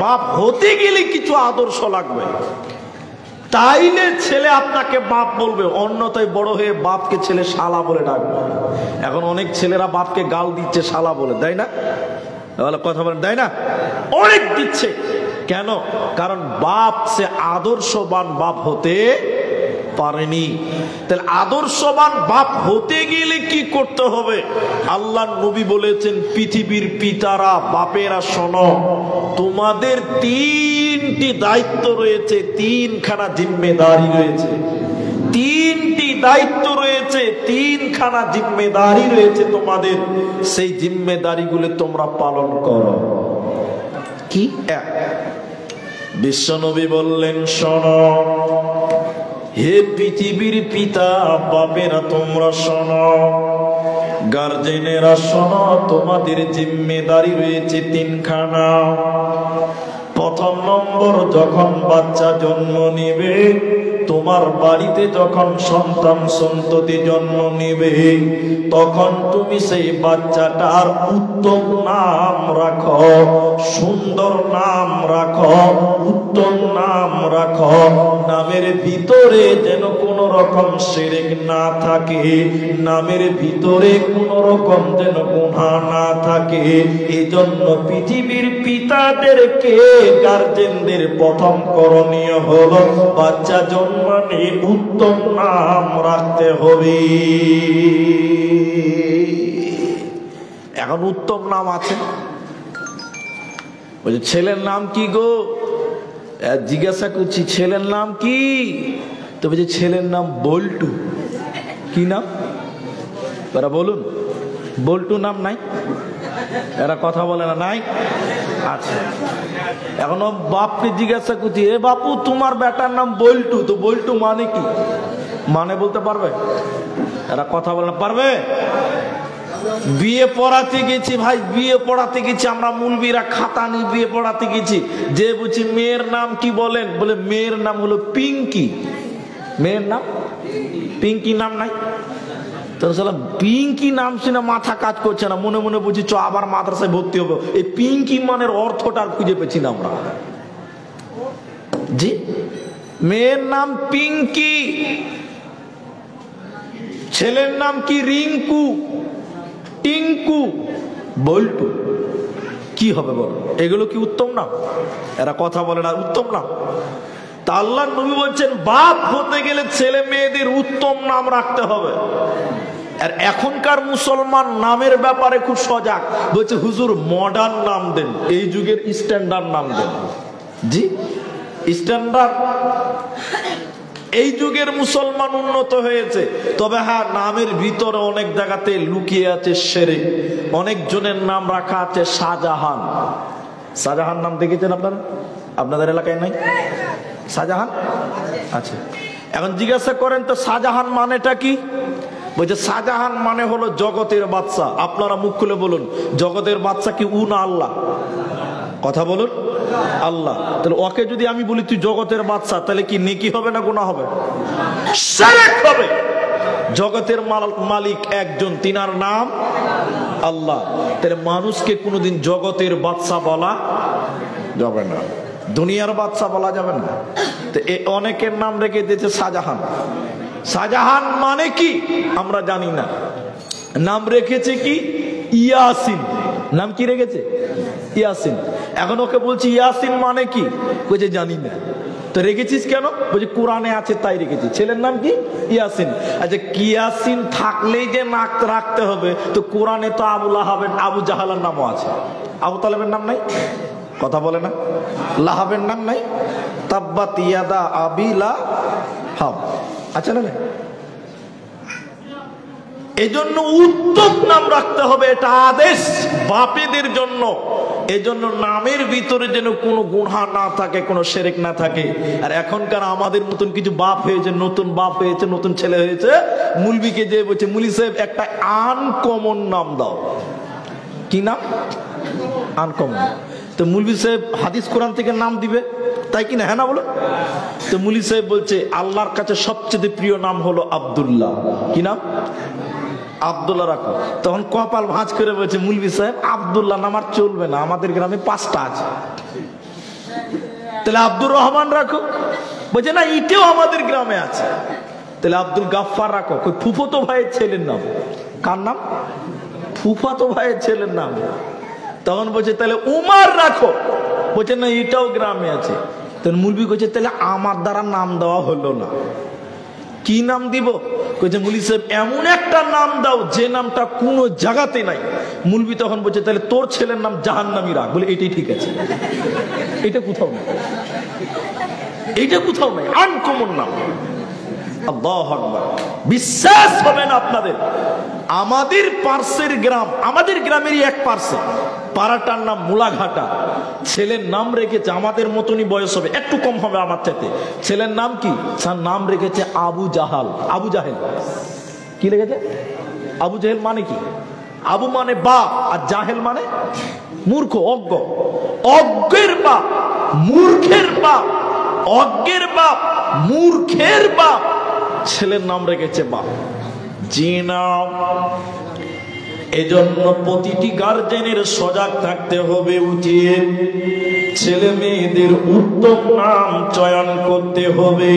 বাপ হতে গেলে কিছু আদর্শ লাগবে, তাইলে ছেলে আপনাকে বাপ বলবে, অন্যথায় বড় হয়ে বাপকে ছেলে শালা বলে ডাকবে। এখন অনেক ছেলেরা বাপকে গাল দিচ্ছে শালা বলে, তাই না? কথা বলেন, তাই না? অনেক দিচ্ছে। কেন? কারণ বাপ সে আদর্শবান বাপ হতে পারেনি। তাহলে আদর্শবান বাপ হতে গেলে কি করতে হবে? আল্লাহ নবী বলেছেন, পৃথিবীর পিতারা, বাপেরা, শোনো, তোমাদের তিনটি দায়িত্ব রয়েছে, তিনখানা জিম্মেদারি রয়েছে, তিনটি দায়িত্ব রয়েছে, তিনখানা জিম্মেদারি রয়েছে তোমাদের। সেই জিম্মেদারিগুলো তোমরা পালন করো। কি? এক, বিশ্বনবী বললেন, শোনো হে পৃথিবীর পিতা বাপেরা, তোমরা শোনো, গার্জেনেরা শোনো, তোমাদের জিম্মেদারি রয়েছে তিনখানা। প্রথম নম্বর, যখন বাচ্চা জন্ম নেবে, তোমার বাড়িতে যখন সন্তান সন্ততি জন্ম নেবে, তখন তুমি সেই বাচ্চাটার উত্তম নাম রাখো, সুন্দর নাম রাখো, উত্তম নাম রাখো। নামের ভিতরে যেন কোন রকম শিরক না থাকে, নামের ভিতরে কোন রকম যেন গুনাহ না থাকে। এজন্য পৃথিবীর পিতাদেরকে, গার্জেনদের প্রথম করণীয় হলো বাচ্চা জন্মানে উত্তম নাম রাখতে হবে। এখন উত্তম নাম আছে, বলছে ছেলের নাম কি গো? জিজ্ঞাসা করছি ছেলের নাম কি? তো বলছে ছেলের নাম বল্টু। কি নাম? এরা বলুন, বল্টু নাম নাই? এরা কথা বলে না, নাই? আচ্ছা, এখন বাপকে জিজ্ঞাসা করছি, এ বাপু তোমার বেটার নাম বল্টু, তো বল্টু মানে কি? মানে বলতে পারবে? এরা কথা বলে না, পারবে? বিয়ে পড়াতে গেছি ভাই, বিয়ে পড়াতে গেছি আমরা, মুলবিরা খাতা নিয়ে বিয়ে পড়াতে গেছি। যে বলছি মেয়ের নাম কি বলেন, বলে মেয়ের নাম হলো পিঙ্কি। মেয়ের নাম পিঙ্কি, নাম নাই? তো পিঙ্কি নাম শুনে মাথা কাজ করছে না, মনে মনে বুঝি চ আবার মাদ্রাসায় ভর্তি হবো। এই পিঙ্কি মানের অর্থটা আর খুঁজে পেছি না আমরা। জি, মেয়ের নাম পিঙ্কি, ছেলের নাম কি? রিঙ্কু, টিঙ্কু, বল্টু। কি হবে বলো? এগুলো কি উত্তম নাম? এরা কথা বলে না, উত্তম নাম। তা আল্লাহর নবী বলছেন, বাপ হতে গেলে ছেলে মেয়েদের উত্তম নাম রাখতে হবে। আর এখনকার মুসলমান নামের ব্যাপারে খুব সজাগ, বলছে হুজুর মডার্ন নাম দেন, এই যুগের স্ট্যান্ডার্ড নাম দেন। জি, স্ট্যান্ডার্ড। এই যুগের মুসলমান উন্নত হয়েছে, তবে হ্যাঁ, নামের ভিতরে অনেক জায়গাতে লুকিয়ে আছে শিরক। অনেক জনের নাম রাখা আছে শাহজাহান। শাহজাহান নাম দেখেছেন আপনারা? আপনাদের এলাকায় নাই শাহজাহান? আচ্ছা, এখন জিজ্ঞাসা করেন তো শাহজাহান মানেটা কি? বলছে শাহজাহান মানে হলো জগতের বাদশা। আপনারা মুখ খুলে বলুন, জগতের বাদশা কি উ না আল্লাহ? কথা বলুন, আল্লাহ। তাহলে ওকে যদি আমি বলি তুই জগতের বাদশা, তাহলে কি নেকি হবে না গুনাহ হবে? শিরক হবে। জগতের মালিক একজন, তিনার নাম আল্লাহ। তাহলে মানুষকে কোনোদিন জগতের বাদশা বলা যাবে না, দুনিয়ার বাদশা বলা যাবে না। তো অনেকের নাম রেখে দিয়েছে শাহজাহান। শাহজাহান মানে কি আমরা জানি না, নাম রেখেছে কি ইয়াসিন। নাম কি রেখেছে? ইয়াসিন। এখন ওকে বলছি ইয়াসিন মানে কি? বলছে জানি না। তো রেখেছিস কেন? বলছে কোরআনে আছে তাই রেখেছি। ছেলের নাম কি? ইয়াসিন। আচ্ছা, ইয়াসিন থাকলেই যে নাক রাখতে হবে, তো কোরআনে তো আবু লাহাবের, আবু জাহালের নামও আছে। আবু তালেবের নাম নাই? কথা বলে না। লাহাবের নাম নাই? তাব্বাত ইয়াদা আবি লাহাব আছে না? এজন্য উত্তম নাম রাখতে হবে, এটা আদেশ বাপেদের জন্য। এজন্য নামের ভিতরে যেন কোনো গুনাহ না থাকে, কোনো শিরক না থাকে। আর এখনকার আমাদের মতন কিছু বাপ হয়েছে, নতুন বাপ হয়েছে, নতুন ছেলে হয়েছে, মুলবিকে যে বলছে মুলি সাহেব একটা আনকমন নাম দাও। কি নাম? আনকমন। তো মুলবি সাহেব হাদিস কোরআন থেকে নাম দিবে, তাই কিনা? হ্যাঁ না বলো? তো মুলি সাহেব বলছে আল্লাহর কাছে সবচেয়ে প্রিয় নাম হলো আব্দুল্লাহ। কি নাম? আব্দুল্লাহ রাখো। তখন কপাল ভাঁজ করে বলছে মুলবি সাহেব আব্দুল্লাহ নাম আর চলবে না, আমাদের গ্রামে 5টা আছে। তাহলে আব্দুর রহমান রাখো, বলছে না এটাও আমাদের গ্রামে আছে। তাহলে আব্দুল গাফফার রাখো, ফুফাতো ভাইয়ের ছেলের নাম। কার নাম? ফুফাতো ভাইয়ের ছেলের নাম। তখন বলছে তাহলে উমার রাখো, বলছে না এটাও গ্রামে আছে। তখন মুলবি কইছে তাহলে আমার দ্বারা নাম দেওয়া হলো না, কি নাম দিব? কইছে মুলি সাহেব এমন একটা নাম দাও যে নামটা কোনো জায়গাতে নাই। মুলবি তখন বলছে তাহলে তোর ছেলের নাম জাহান্নামী রাখ। বলে এটাই ঠিক আছে, এটা কোথাও নাই, এইটা কোথাও নাই, আনকমন নাম। আল্লাহু আকবার। বিশ্বাস হবে না আপনাদের, আমাদের পার্শ্বের গ্রাম, আমাদের গ্রামেরই এক পার্শ্বে, পাড়াটার নাম মুলাঘাটা। ছেলের নাম রেখেছে আমাদের মতনই বয়স হবে, একটু কম হবে আমার চাইতে। ছেলের নাম কি? তার নাম রেখেছে আবু জাহাল। আবু জাহেল কি রেখেছে? আবু জাহেল মানে কি? আবু মানে বাপ, আর জাহেল মানে মূর্খ, অজ্ঞ। অজ্ঞের বাপ, মূর্খের বাপ, অজ্ঞের বাপ, মূর্খের বাপ, ছেলের নাম রেখেছে বাপ। জি না, এজন্য প্রতিটি গার্জেনের সজাগ থাকতে হবে, উচিত ছেলে মেয়েদের উত্তম নাম চয়ন করতে হবে।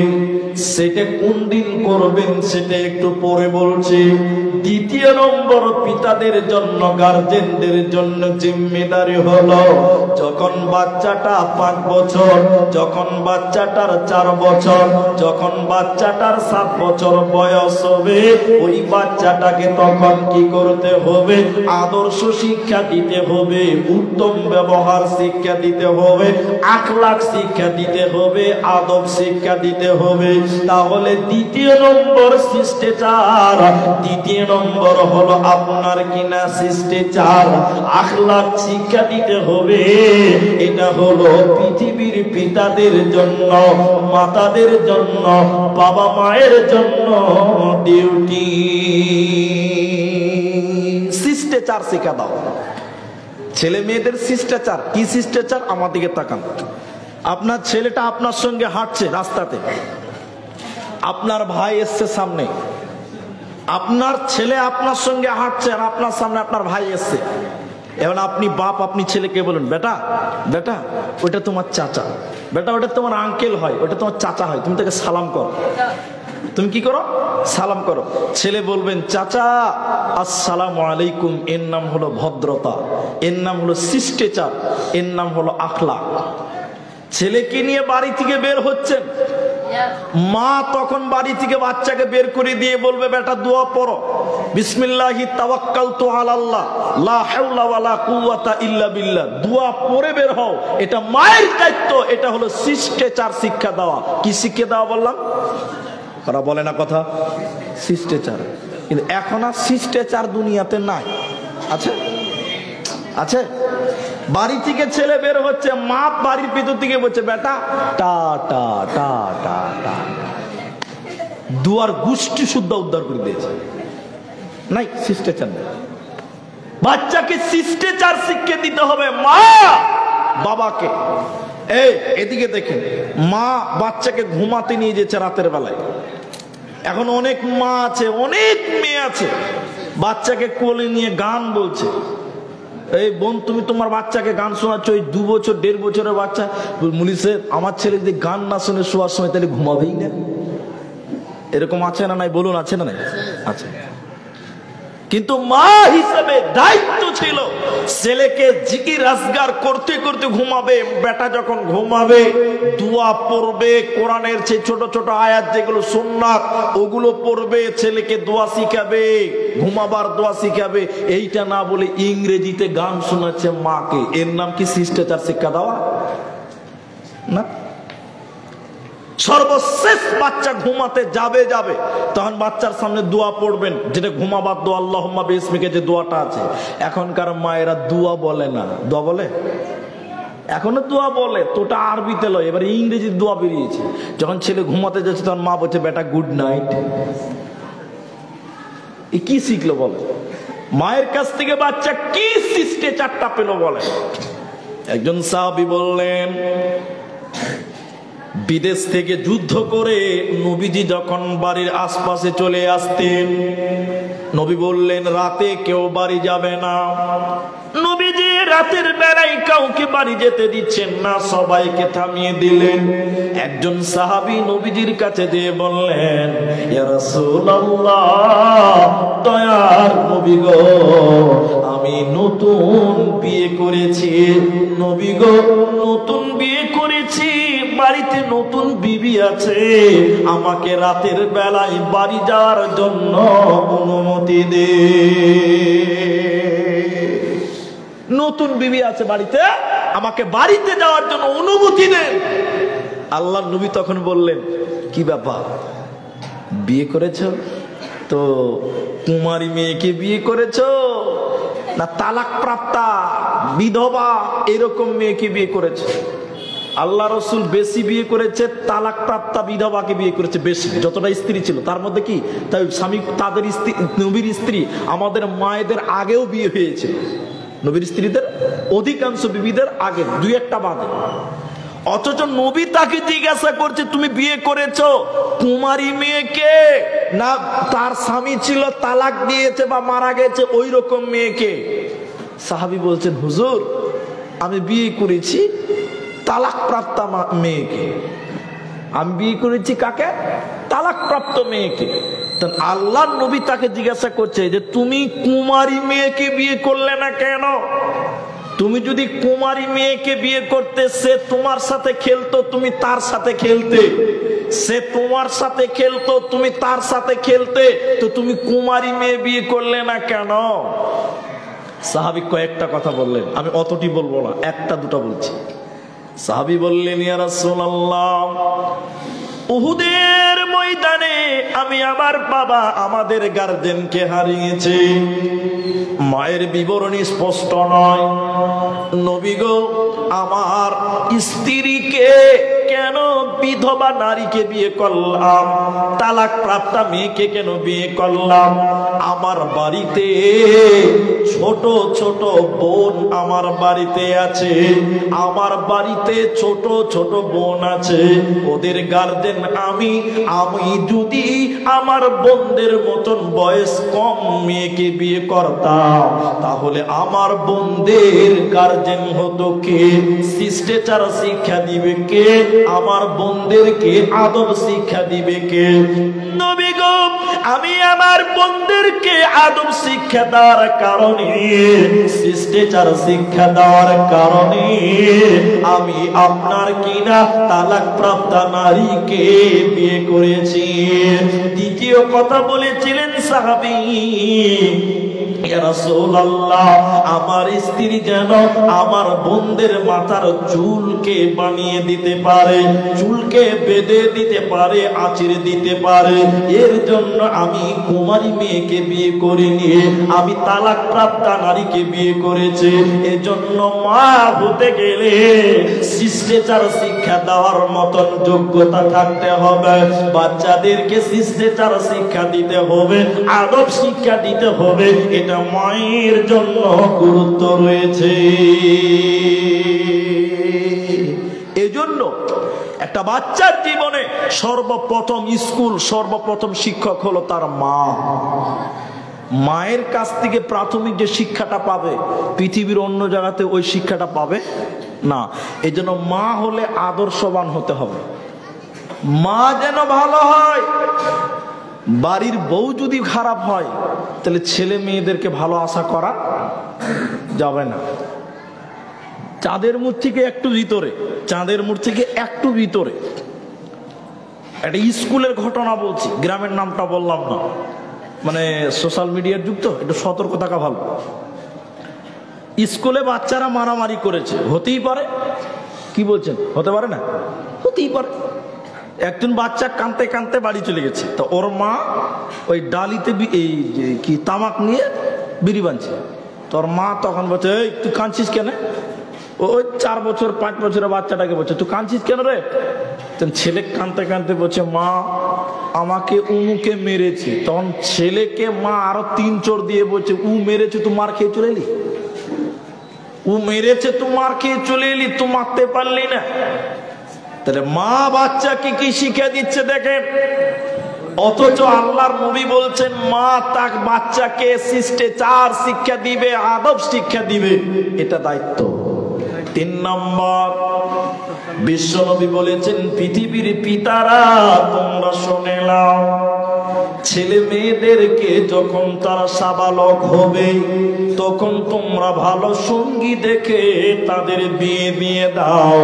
সেটা কোন দিন করবেন সেটা একটু পরে বলছি। দ্বিতীয় নম্বর, পিতাদের জন্য, গার্জেনদের জন্য জিম্মেদারি হলো যখন বাচ্চাটা 5 বছর, যখন বাচ্চাটার 4 বছর, যখন বাচ্চাটার 7 বছর বয়স হবে, ওই বাচ্চাটাকে তখন কি করতে হবে? আদর্শ শিক্ষা দিতে হবে, উত্তম ব্যবহার শিক্ষা দিতে হবে, আখলাক শিক্ষা দিতে হবে, আদব শিক্ষা দিতে হবে। তাহলে দ্বিতীয় নম্বর শিষ্টাচার, দ্বিতীয় নম্বর হলো আপনার কিনা শিষ্টাচার, আখলাক শিক্ষা দিতে হবে। এটা হলো পৃথিবীর পিতাদের জন্য, মাতাদের জন্য, বাবা মায়ের জন্য ডিউটি। শিষ্টাচার শিক্ষা দাও ছেলে মেয়েদের। শিষ্টাচার কি? শিষ্টাচার আমার দিকে তাকান। আপনার ছেলেটা আপনার সঙ্গে হাঁটছে রাস্তাতে, আপনার ভাই এসছে সামনে, আপনার ছেলে আপনার সঙ্গে হাঁটছে আর আপনার সামনে আপনার ভাই এসছে। এখন আপনি বাপ, আপনি ছেলেকে বলুন বেটা, বেটা ওটা তোমার চাচা, বেটা ওটা তোমার আঙ্কেল হয়, ওটা তোমার চাচা হয়, তুমি তাকে সালাম করো। তুমি কি করো? সালাম করো। ছেলে বলবেন চাচা আসসালামু আলাইকুম, এর নাম হলো ভদ্রতা, এর নাম হলো শিষ্টাচার, এর নাম হলো আখলাক। ছেলেকে নিয়ে বাড়ি থেকে বের হচ্ছেন, মা তখন বাড়ি থেকে বাচ্চাকে বের করে দিয়ে বলবে বেটা দোয়া পড়ো, বিসমিল্লাহি তাওয়াক্কালতু আলাল্লাহ লা হাওলা ওয়ালা কুওয়াতা ইল্লা বিল্লাহ। দোয়া পড়ে বের হও, এটা মায়ের দায়িত্ব। এটা হলো শিষ্টাচার শিক্ষা দেওয়া। কি শিক্ষা দেওয়া বললাম? ওরা বলে না কথা, শিষ্টাচার। কিন্তু এখন আর শিষ্টাচার দুনিয়াতে নাই। আছে? আছে? বাড়ি থেকে ছেলে বের হচ্ছে, মা বাড়ির ভিতর থেকে বলছে বেটা টা টা টা টা টা, দুয়ার গোষ্ঠী শুদ্ধ উদ্ধার করে দিয়েছে। নাই শিষ্টাচার নেই। বাচ্চাকে শিষ্টাচার শিক্ষা দিতে হবে মা বাবাকে। এই এদিকে দেখেন, মা বাচ্চাকে ঘুমাতে নিয়ে যেছে রাতের বেলায়। এখন অনেক মা আছে, অনেক মেয়ে আছে, বাচ্চাকে কোলে নিয়ে গান বলছে। এই বোন তুমি তোমার বাচ্চাকে গান শোনাচ্ছ, ওই 2 বছর 1.5 বছরের বাচ্চা। মুলিশে আমার ছেলে যদি গান না শুনে শোয়ার সময় তাহলে ঘুমাবেই না। এরকম আছে না নাই বলুন? আছে না নাই? আছে। কিন্তু মা হিসেবে দায়িত্ব ছিল ছেলেকে জিকির আজগার করতে করতে ঘুমাবে। বেটা যখন ঘুমাবে দোয়া পড়বে, কোরআনের সেই ছোট ছোট আয়াত যেগুলো সুন্নাত ওগুলো পড়বে, ছেলেকে দোয়া শিখাবে, ঘুমাবার দোয়া শিখাবে। এইটা না বলে ইংরেজিতে গান শোনাচ্ছে মাকে। এর নাম কি শিষ্টাচার শিক্ষা দেওয়া? না। সর্বশেষ বাচ্চা ঘুমাতে যাবে তখন বাচ্চার সামনে দোয়া পড়বেন, যেটা ঘুমাবার দোয়া, আল্লাহুম্মা বিসমিকা যে দোয়াটা আছে। এখনকার মায়েরা দোয়া বলে না। দোয়া বলে? এখনো দোয়া বলে, তোটা আরবিতে লয়, এবার ইংরেজির দোয়া বেরিয়েছে। যখন ছেলে ঘুমাতে যাচ্ছে তখন মা বলছে বেটা গুড নাইট। এ কি শিখলো বলে? মায়ের কাছ থেকে বাচ্চা কি শিষ্টাচারটা পেল বলে? একজন সাহাবী বললেন, বিদেশ থেকে যুদ্ধ করে নবীজি যখন বাড়ির আশপাশে চলে আসতেন, নবী বললেন রাতে কেউ বাড়ি যাবে না। নবীজি রাতের বেলায় কাউকে বাড়ি যেতে দিচ্ছেন না, সবাইকে থামিয়ে দিলেন। একজন সাহাবী নবীজির কাছে দিয়ে বললেন, ইয়া রাসূলুল্লাহ, দয়ার নবী গো, আমি নতুন বিয়ে করেছি। নবী গো, নতুন বিয়ে করেছি, বাড়িতে নতুন বিবি আছে, আমাকে রাতের বেলায় বাড়ি যাওয়ার জন্য অনুমতি দে। নতুন বিবি আছে বাড়িতে, আমাকে বাড়িতে যাওয়ার জন্য অনুমতি দেন। আল্লাহর নবী তখন বললেন, কি ব্যাপার, বিয়ে করেছ তো কুমারী মেয়েকে বিয়ে করেছ না তালাক প্রাপ্তা বিধবা এরকম মেয়েকে বিয়ে করেছ? আল্লাহ রসুল বেশি বিয়ে করেছে তালাক প্রাপ্তা বিধবাকে বিয়ে করেছে বেশি, যতটা স্ত্রী ছিল তার মধ্যে কি তাই স্বামী, তাদের স্ত্রী, নবীর স্ত্রী আমাদের মায়েদের আগেও বিয়ে হয়েছে, নবীর স্ত্রীদের অধিকাংশ বিবিদের আগে, দুই একটা বাদে। অথচ নবী তাকে জিজ্ঞাসা করছে, তুমি বিয়ে করেছো কুমারী মেয়েকে না তার স্বামী ছিল তালাক দিয়েছে বা মারা গেছে ওই রকম মেয়েকে? সাহাবী বলছেন, হুজুর আমি বিয়ে করেছি তালাক প্রাপ্তা মেয়েকে। আমি বিয়ে করেছি কাকে? তালাক প্রাপ্ত মেয়েকে। আল্লাহর নবী তাকে জিজ্ঞাসা করছে যে তুমি কুমারী মেয়েকে বিয়ে করলে না কেন? তুমি যদি কুমারী মেয়েকে বিয়ে করতে, সে তোমার সাথে খেলতো, তুমি তার সাথে খেলতে, সে তোমার সাথে খেলতো, তুমি তার সাথে খেলতে, তো তুমি কুমারী মেয়ে বিয়ে করলে না কেন? সাহাবী কয়েকটা কথা বললেন, আমি অতটি বলবো না, একটা দুটা বলছি। সাহাবী বললেন, ইয়া রাসূলুল্লাহ, উহুদের ময়দানে আমি আমার বাবা, আমাদের গার্জেনকে হারিয়েছি। মায়ের বিবরণী স্পষ্ট নয়। নবী গো, আমার স্ত্রীকে কেন বিধবা নারীকে বিয়ে করলাম, তালাক প্রাপ্তা মেয়েকে কেন বিয়ে করলাম? আমার বাড়িতে ছোট ছোট বোন আমার বাড়িতে আছে, আমার বাড়িতে ছোট ছোট বোন আছে, ওদের গার্জেন আমি। আমি যদি আমার বোনদের মতন বয়স কম মেয়েকে বিয়ে করতাম, তাহলে আমার বোনদের গার্জেন হতো কে? শিষ্টাচার শিক্ষা দিবে কে? আমার বোনদেরকে আদব শিক্ষা দিবে কে? নবী গো, আমি আমার বোনদেরকে আদব শিক্ষা দেওয়ার কারণে, শিষ্টাচার শিক্ষা দেওয়ার কারণে আমি আপনার কিনা তালাক প্রাপ্তা নারীকে বিয়ে করেছি। দ্বিতীয় কথা বলেছিলেন সাহাবী, ইয়া রাসূলুল্লাহ, আমার স্ত্রী যেন আমার বোনদের মাথার চুলকে বানিয়ে দিতে পারে, চুলকে বেঁধে দিতে পারে, আঁচড়ে দিতে পারে, এর জন্য আমি কুমারী মেয়েকে বিয়ে করিনি, আমি তালাক প্রাপ্তা নারীকে বিয়ে করেছি। এজন্য মা হতে গেলে শিষ্টাচার শিক্ষা দেওয়ার মতন যোগ্যতা থাকতে হবে, বাচ্চাদেরকে শিষ্টাচার শিক্ষা দিতে হবে, আদব শিক্ষা দিতে হবে, এটা মায়ের জন্য গুরুত্ব রয়েছে। এজন্য একটা বাচ্চার জীবনে সর্বপ্রথম স্কুল, সর্বপ্রথম শিক্ষক হলো তার মা। মায়ের কাছ থেকে প্রাথমিক যে শিক্ষাটা পাবে, পৃথিবীর অন্য জায়গাতে ওই শিক্ষাটা পাবে না। এই জন্য মা হলে আদর্শবান হতে হবে, মা যেন ভালো হয়। বাড়ির বউ যদি খারাপ হয়, তাহলে ছেলে মেয়েদেরকে ভালো আশা করা যাবে না। চাঁদের মুখ থেকে একটু ভিতরে, চাঁদের মুখ থেকে একটু ভিতরে একটা স্কুলের ঘটনা বলছি, গ্রামের নামটা বললাম না, মানে সোশ্যাল মিডিয়ার যুগ তো, একটু সতর্ক থাকা ভালো। স্কুলে বাচ্চারা মারামারি করেছে, হতেই পারে, কি বলছেন, হতে পারে না? হতেই পারে। একজন বাচ্চা কাঁদতে কাঁদতে বাড়ি চলে গেছে, তো ওর মা ওই ডালিতে এই কি তামাক নিয়ে বিড়ি বানছে। তোর মা তখন বলছে, এই তুই কাঁদছিস কেন? ওই 4 বছর 5 বছরের বাচ্চাটাকে বলছে, তুই কাঁদছিস কেন রে? ছেলে কাঁদতে কাঁদতে বলছে, মা আমাকে উমুকে মেরেছে। তখন ছেলেকে মা আরো 3 চোর দিয়ে বলছে, উ মেরেছে তুই মার খেয়ে চলে এলি, উ মেরেছে তুই মার খেয়ে চলে এলি, তুই মারতে পারলি না। তাহলে মা বাচ্চাকে কি শিক্ষা দিচ্ছে দেখেন, অথচ আল্লাহর নবী বলছেন মা তার বাচ্চাকে শিষ্টাচার শিক্ষা দিবে, আদব শিক্ষা দিবে, এটা দায়িত্ব। 3 নম্বর, বিশ্বনবী বলেছেন পৃথিবীর পিতারা তোমরা শুনে নাও, ছেলে মেয়েদেরকে যখন তারা সাবালক হবে তখন তোমরা ভালো সঙ্গী দেখে তাদের বিয়ে দিয়ে দাও।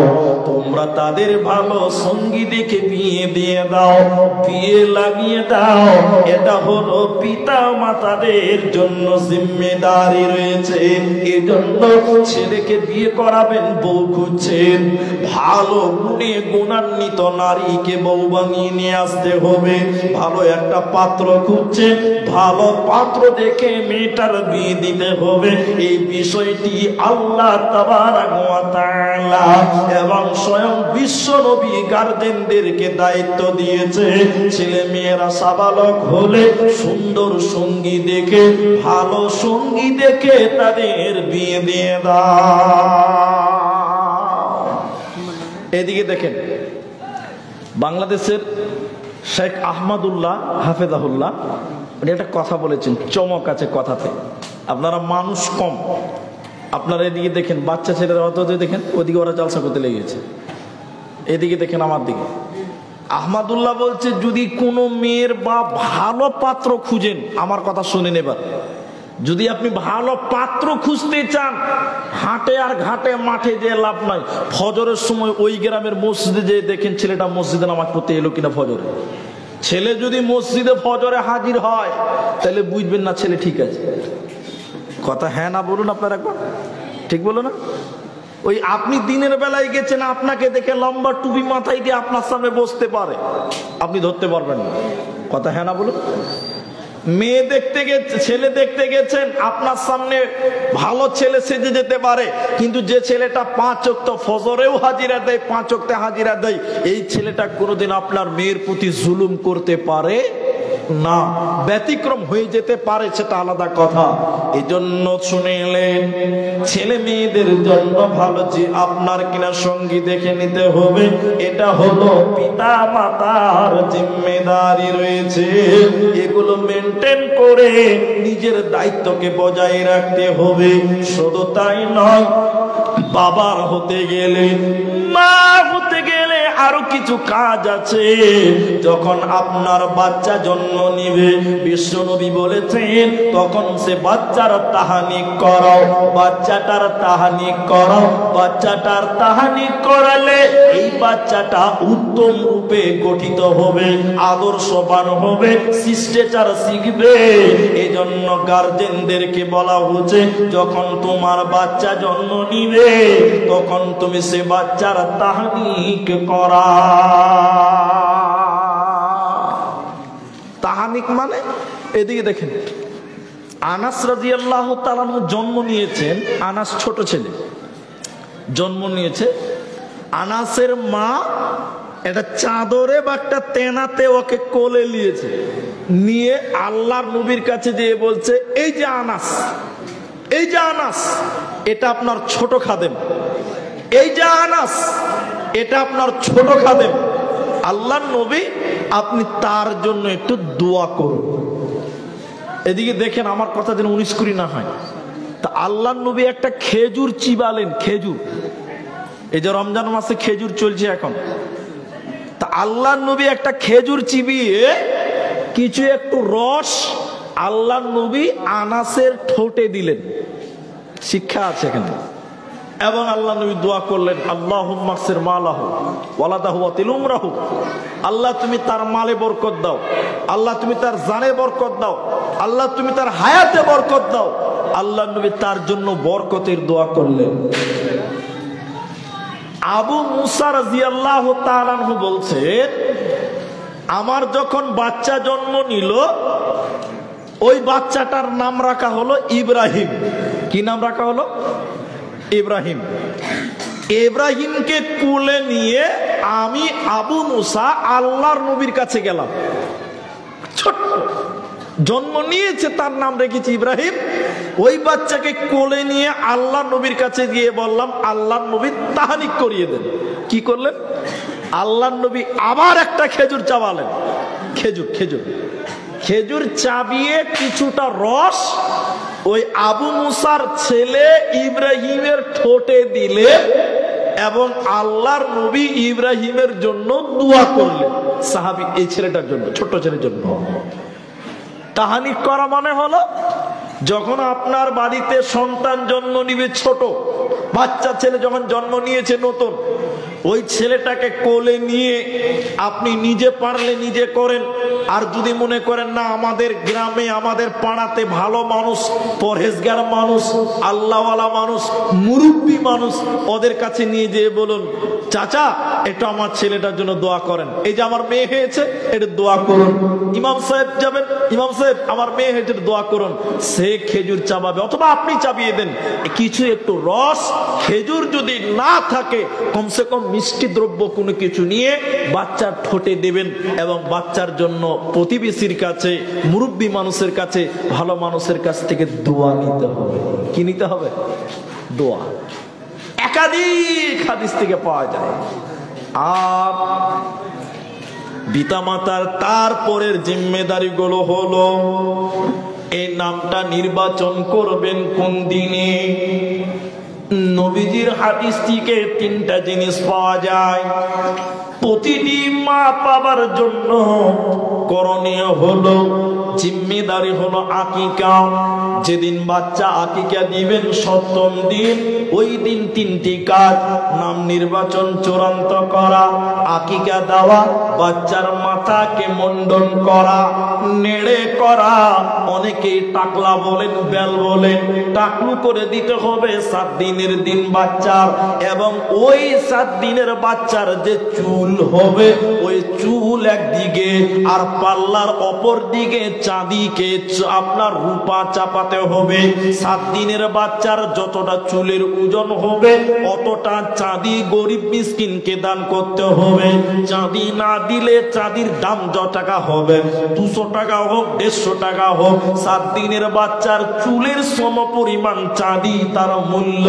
তোমরা তাদের ভালো সঙ্গী দেখে বিয়ে দিয়ে দাও, বিয়ে লাগিয়ে দাও। এটা হলো পিতা মাতাদের জন্য জিম্মেদারি রয়েছে। এজন্য ছেলেকে বিয়ে করাবেন, বউ খুঁজছেন, ভালো গুণে গুণান্বিত নারীকে বউ বানিয়ে নিয়ে আসতে হবে। ভালো একটা পাত্র খুঁজছেন, ভালো পাত্র দেখে মেয়েটার বিয়ে দিতে হবে। এই বিষয়টি আল্লাহ তাবারক ওয়া তাআলা এবং স্বয়ং বিশ্ব নবী গার্জেনদেরকে দায়িত্ব দিয়েছে। ছেলে মেয়েরা সাবালক হলে সুন্দর সঙ্গী দেখে, ভালো সঙ্গী দেখে তাদের বিয়ে দিয়ে দাও। এদিকে দেখেন, বাংলাদেশের শেখ আহমদুল্লাহ হাফেজাহুল্লাহ উনি একটা কথা বলেছেন, চমক আছে কথাতে। আপনারা মানুষ কম, আপনারা এদিকে দেখেন, বাচ্চা ছেলেরা অত দেখেন, ওদিকে ওরা জালসা করতে লেগেছে। এদিকে দেখেন আমার দিকে। আহমদুল্লাহ বলছে যদি কোনো মেয়ের বা ভালো পাত্র খুঁজেন, আমার কথা শুনেন এবার, যদি আপনি ভালো পাত্র খুঁজতে চান, হাটে আর ঘাটে মাঠে যে লাভ নাই, ফজরের সময় ওই গ্রামের মসজিদে যে দেখেন ছেলেটা মসজিদে নামাজ পড়তে এলো কিনা ফজরে। ছেলে যদি মসজিদে ফজরে হাজির হয় তাহলে বুঝবেন না ছেলে ঠিক আছে। কথা হ্যাঁ না বলুন আপনার একবার, ঠিক বলো না? ওই আপনি দিনের বেলায় গেছেন, আপনাকে দেখে লম্বা টুপি মাথায় দিয়ে আপনার সামনে বসতে পারে, আপনি ধরতে পারবেন না। কথা হ্যাঁ না বলুন? মেয়ে দেখতে গেছে, ছেলে দেখতে গেছেন, আপনার সামনে ভালো ছেলে সেজে যেতে পারে, কিন্তু যে ছেলেটা 5 ওয়াক্ত ফজরেও হাজিরা দেয়, 5 ওয়াক্তে হাজিরা দেয়, এই ছেলেটা কোনোদিন আপনার মেয়ের প্রতি জুলুম করতে পারে না। ব্যতিক্রম হয়ে যেতে পারে, সেটা আলাদা কথা। এই জন্য শুনেলেন, ছেলে মেয়েদের জন্য ভালো যে আপনার কিনা সঙ্গী দেখে নিতে হবে, এটা হলো পিতা মাতার জিম্মেদারি রয়েছে। এগুলো মেনটেন করে নিজের দায়িত্বকে বজায় রাখতে হবে। শুধু তাই নয়, বাবার হতে গেলে, মা হতে গেলে আরো কিছু কাজ আছে। যখন আপনার বাচ্চা জন্ম নিবে, বিশ্বনবী বলেছেন তখন সে বাচ্চার তাহানিক করাও, বাচ্চাটার তাহানিক করাও। বাচ্চাটার তাহানিক করালে এই বাচ্চাটা উত্তম রূপে গঠিত হবে, আদর্শবান হবে, শিষ্টাচার শিখবে। এজন্য গার্জেনদেরকে বলা হচ্ছে যখন তোমার বাচ্চা জন্ম নিবে তখন তুমি সে বাচ্চার তাহানিক করা। তাহানিক মানে এদিকে দেখেন, আনাস রাদিয়াল্লাহু তাআলা জন্ম নিয়েছেন। আনাস ছোট ছেলে, জন্ম নিয়েছে। আনাসের মা একটা চাদরে বা একটা তেনাতে ওকে কোলে নিয়েছে, নিয়ে আল্লাহর নবীর কাছে যেয়ে বলছে এই যে আনাস, এই যে আনাস, এটা আপনার ছোট খাদেম, এই যে আনাস, এটা আপনার ছোট খাদেম। আল্লাহর নবী আপনি তার জন্য একটু দোয়া করুন। এদিকে দেখেন, আমার কথা যেন 19-20 না হয়। তা আল্লাহর নবী একটা খেজুর চিবালেন, খেজুর, এই যে রমজান মাসে খেজুর চলছে এখন, তা আল্লাহর নবী একটা খেজুর চিবিয়ে কিছু একটু রস আল্লাহর নবী আনাসের ঠোঁটে দিলেন। শিক্ষা আছে এখানে। এবং আল্লাহ নবী দোয়া করলেন, আল্লাহুম্মা সির মালাহু ওয়ালাদাহু ওয়া তিলুমরাহু, আল্লাহ তুমি তার মালে বরকত দাও, আল্লাহ তুমি তার জানে বরকত দাও, আল্লাহ তুমি তার হায়াতে বরকত দাও। আল্লাহ নবী তার জন্য বরকতের দোয়া করলেন। আবু মুসা রাদিয়াল্লাহু তাআলা আনহু বলছেন, আমার যখন বাচ্চা জন্ম নিল, ওই বাচ্চাটার নাম রাখা হলো ইব্রাহিম। কি নাম রাখা হলো? ইব্রাহিম। ইব্রাহিমকে কোলে নিয়ে আমি আবু মুসা আল্লাহর নবীর কাছে গেলাম। ছোট্ট জন্ম নিয়েছে, তার নাম রেখেছি ইব্রাহিম। ওই বাচ্চাকে কোলে নিয়ে আল্লাহর নবীর কাছে গিয়ে বললাম আল্লাহর নবী তাহানিক করিয়ে দেন। কি করলেন? আল্লাহর নবী আবার একটা খেজুর চাবালেন, খেজুর খেজুর খেজুর চাবিয়ে কিছুটা রস ওই আবু মুসার ছেলে ইব্রাহিমের ঠোঁটে দিলে এবং আল্লাহর নবী ইব্রাহিমের জন্য দোয়া করলেন। সাহাবী এই ছেলেটার জন্য, ছোট্ট ছেলের জন্য। তাহানিক করা মানে হলো যখন আপনার বাড়িতে সন্তান জন্ম নিবে, ছোট বাচ্চা ছেলে যখন জন্ম নিয়েছে নতুন, ওই ছেলেটাকে কোলে নিয়ে আপনি নিজে পারলে নিজে করেন। আর যদি মনে করেন না আমাদের গ্রামে আমাদের পাড়াতে ভালো মানুষ, পরহেজগার মানুষ, আল্লাহওয়ালা মানুষ, মুরব্বী মানুষ, ওদের কাছে নিয়ে যেয়ে বলুন, চাচা এটা আমার ছেলেটার জন্য দোয়া করেন, এই যে আমার মেয়ে হয়েছে এটা দোয়া করুন। ইমাম সাহেব যাবেন, ইমাম সাহেব আমার মেয়ে হয়েছে দোয়া করুন। সে খেজুর চাবাবে অথবা আপনি চাবিয়ে দেন কিছু একটু রস। খেজুর যদি না থাকে কমসে কম মিষ্টি দ্রব্য কোনো কিছু নিয়ে বাচ্চার ঠোঁটে দেবেন এবং বাচ্চার জন্য প্রতিবেশীর কাছে, মুরব্বী মানুষের কাছে, ভালো মানুষের কাছ থেকে দোয়া নিতে হবে। কি নিতে হবে? দোয়া। একাধিক হাদিস থেকে পাওয়া যায়। আর পিতামাতার তারপরের জিম্মেদারি গুলো হলো এই নামটা নির্বাচন করবেন কোন দিনে। নবীজির হাদিস থেকে তিনটা জিনিস পাওয়া যায়। প্রতিটি মা পাবার জন্য করণীয় হলো, জিম্মেদারি হলো আকিকা। যেদিন বাচ্চা আকিকা দিবেন সপ্তম দিন, ওই দিন তিনটি কাজ: নাম নির্বাচন চূড়ান্ত করা, আকিকা দেওয়া, বাচ্চার মাথাকে মুন্ডন করা, নেড়ে করা। অনেকেই টাকলা বলেন, বেল বলেন, টাকলু করে দিতে হবে 7 দিনের দিন বাচ্চার। এবং ওই 7 দিনের বাচ্চার যে চুল হবে, ওই চুল একদিকে আর পাল্লার অপর দিকে চাঁদিকে আপনার রূপা চাপাতে হবে। 7 দিনের বাচ্চার যতটা চুলের ওজন হবে অতটা চাঁদি গরিব মিসকিনকে দান করতে হবে। চাঁদি না দিলে চাঁদির দাম যত টাকা হবে, 200 টাকা হোক 150 টাকা হোক, 7 দিনের বাচ্চার চুলের সম পরিমাণ চাঁদি তার মূল্য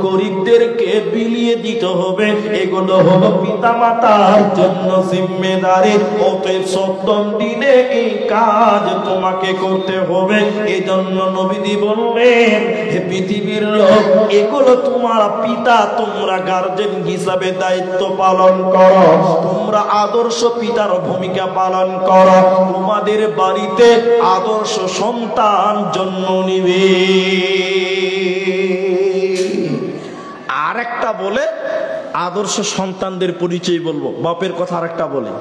গরিবদেরকে বিলিয়ে দিতে হবে। এগুলো হলো পিতা মাতার জন্য জিম্মেদারি। অতএব সপ্তম দিনে এই কাজ তোমাকে করতে হবে। এই জন্য নবীজি বললেন, হে পৃথিবীর লোক, এগুলো তোমার পিতা, তোমরা গার্জেন হিসাবে দায়িত্ব পালন করো, তোমরা আদর্শ পিতার ভূমিকা পালন করো। তোমাদের বাড়িতে আদর্শ সন্তান জন্ম নিবে। আর একটা বলে আদর্শ সন্তানদের পরিচয় বলবো, বাপের কথা আরেকটা বলে।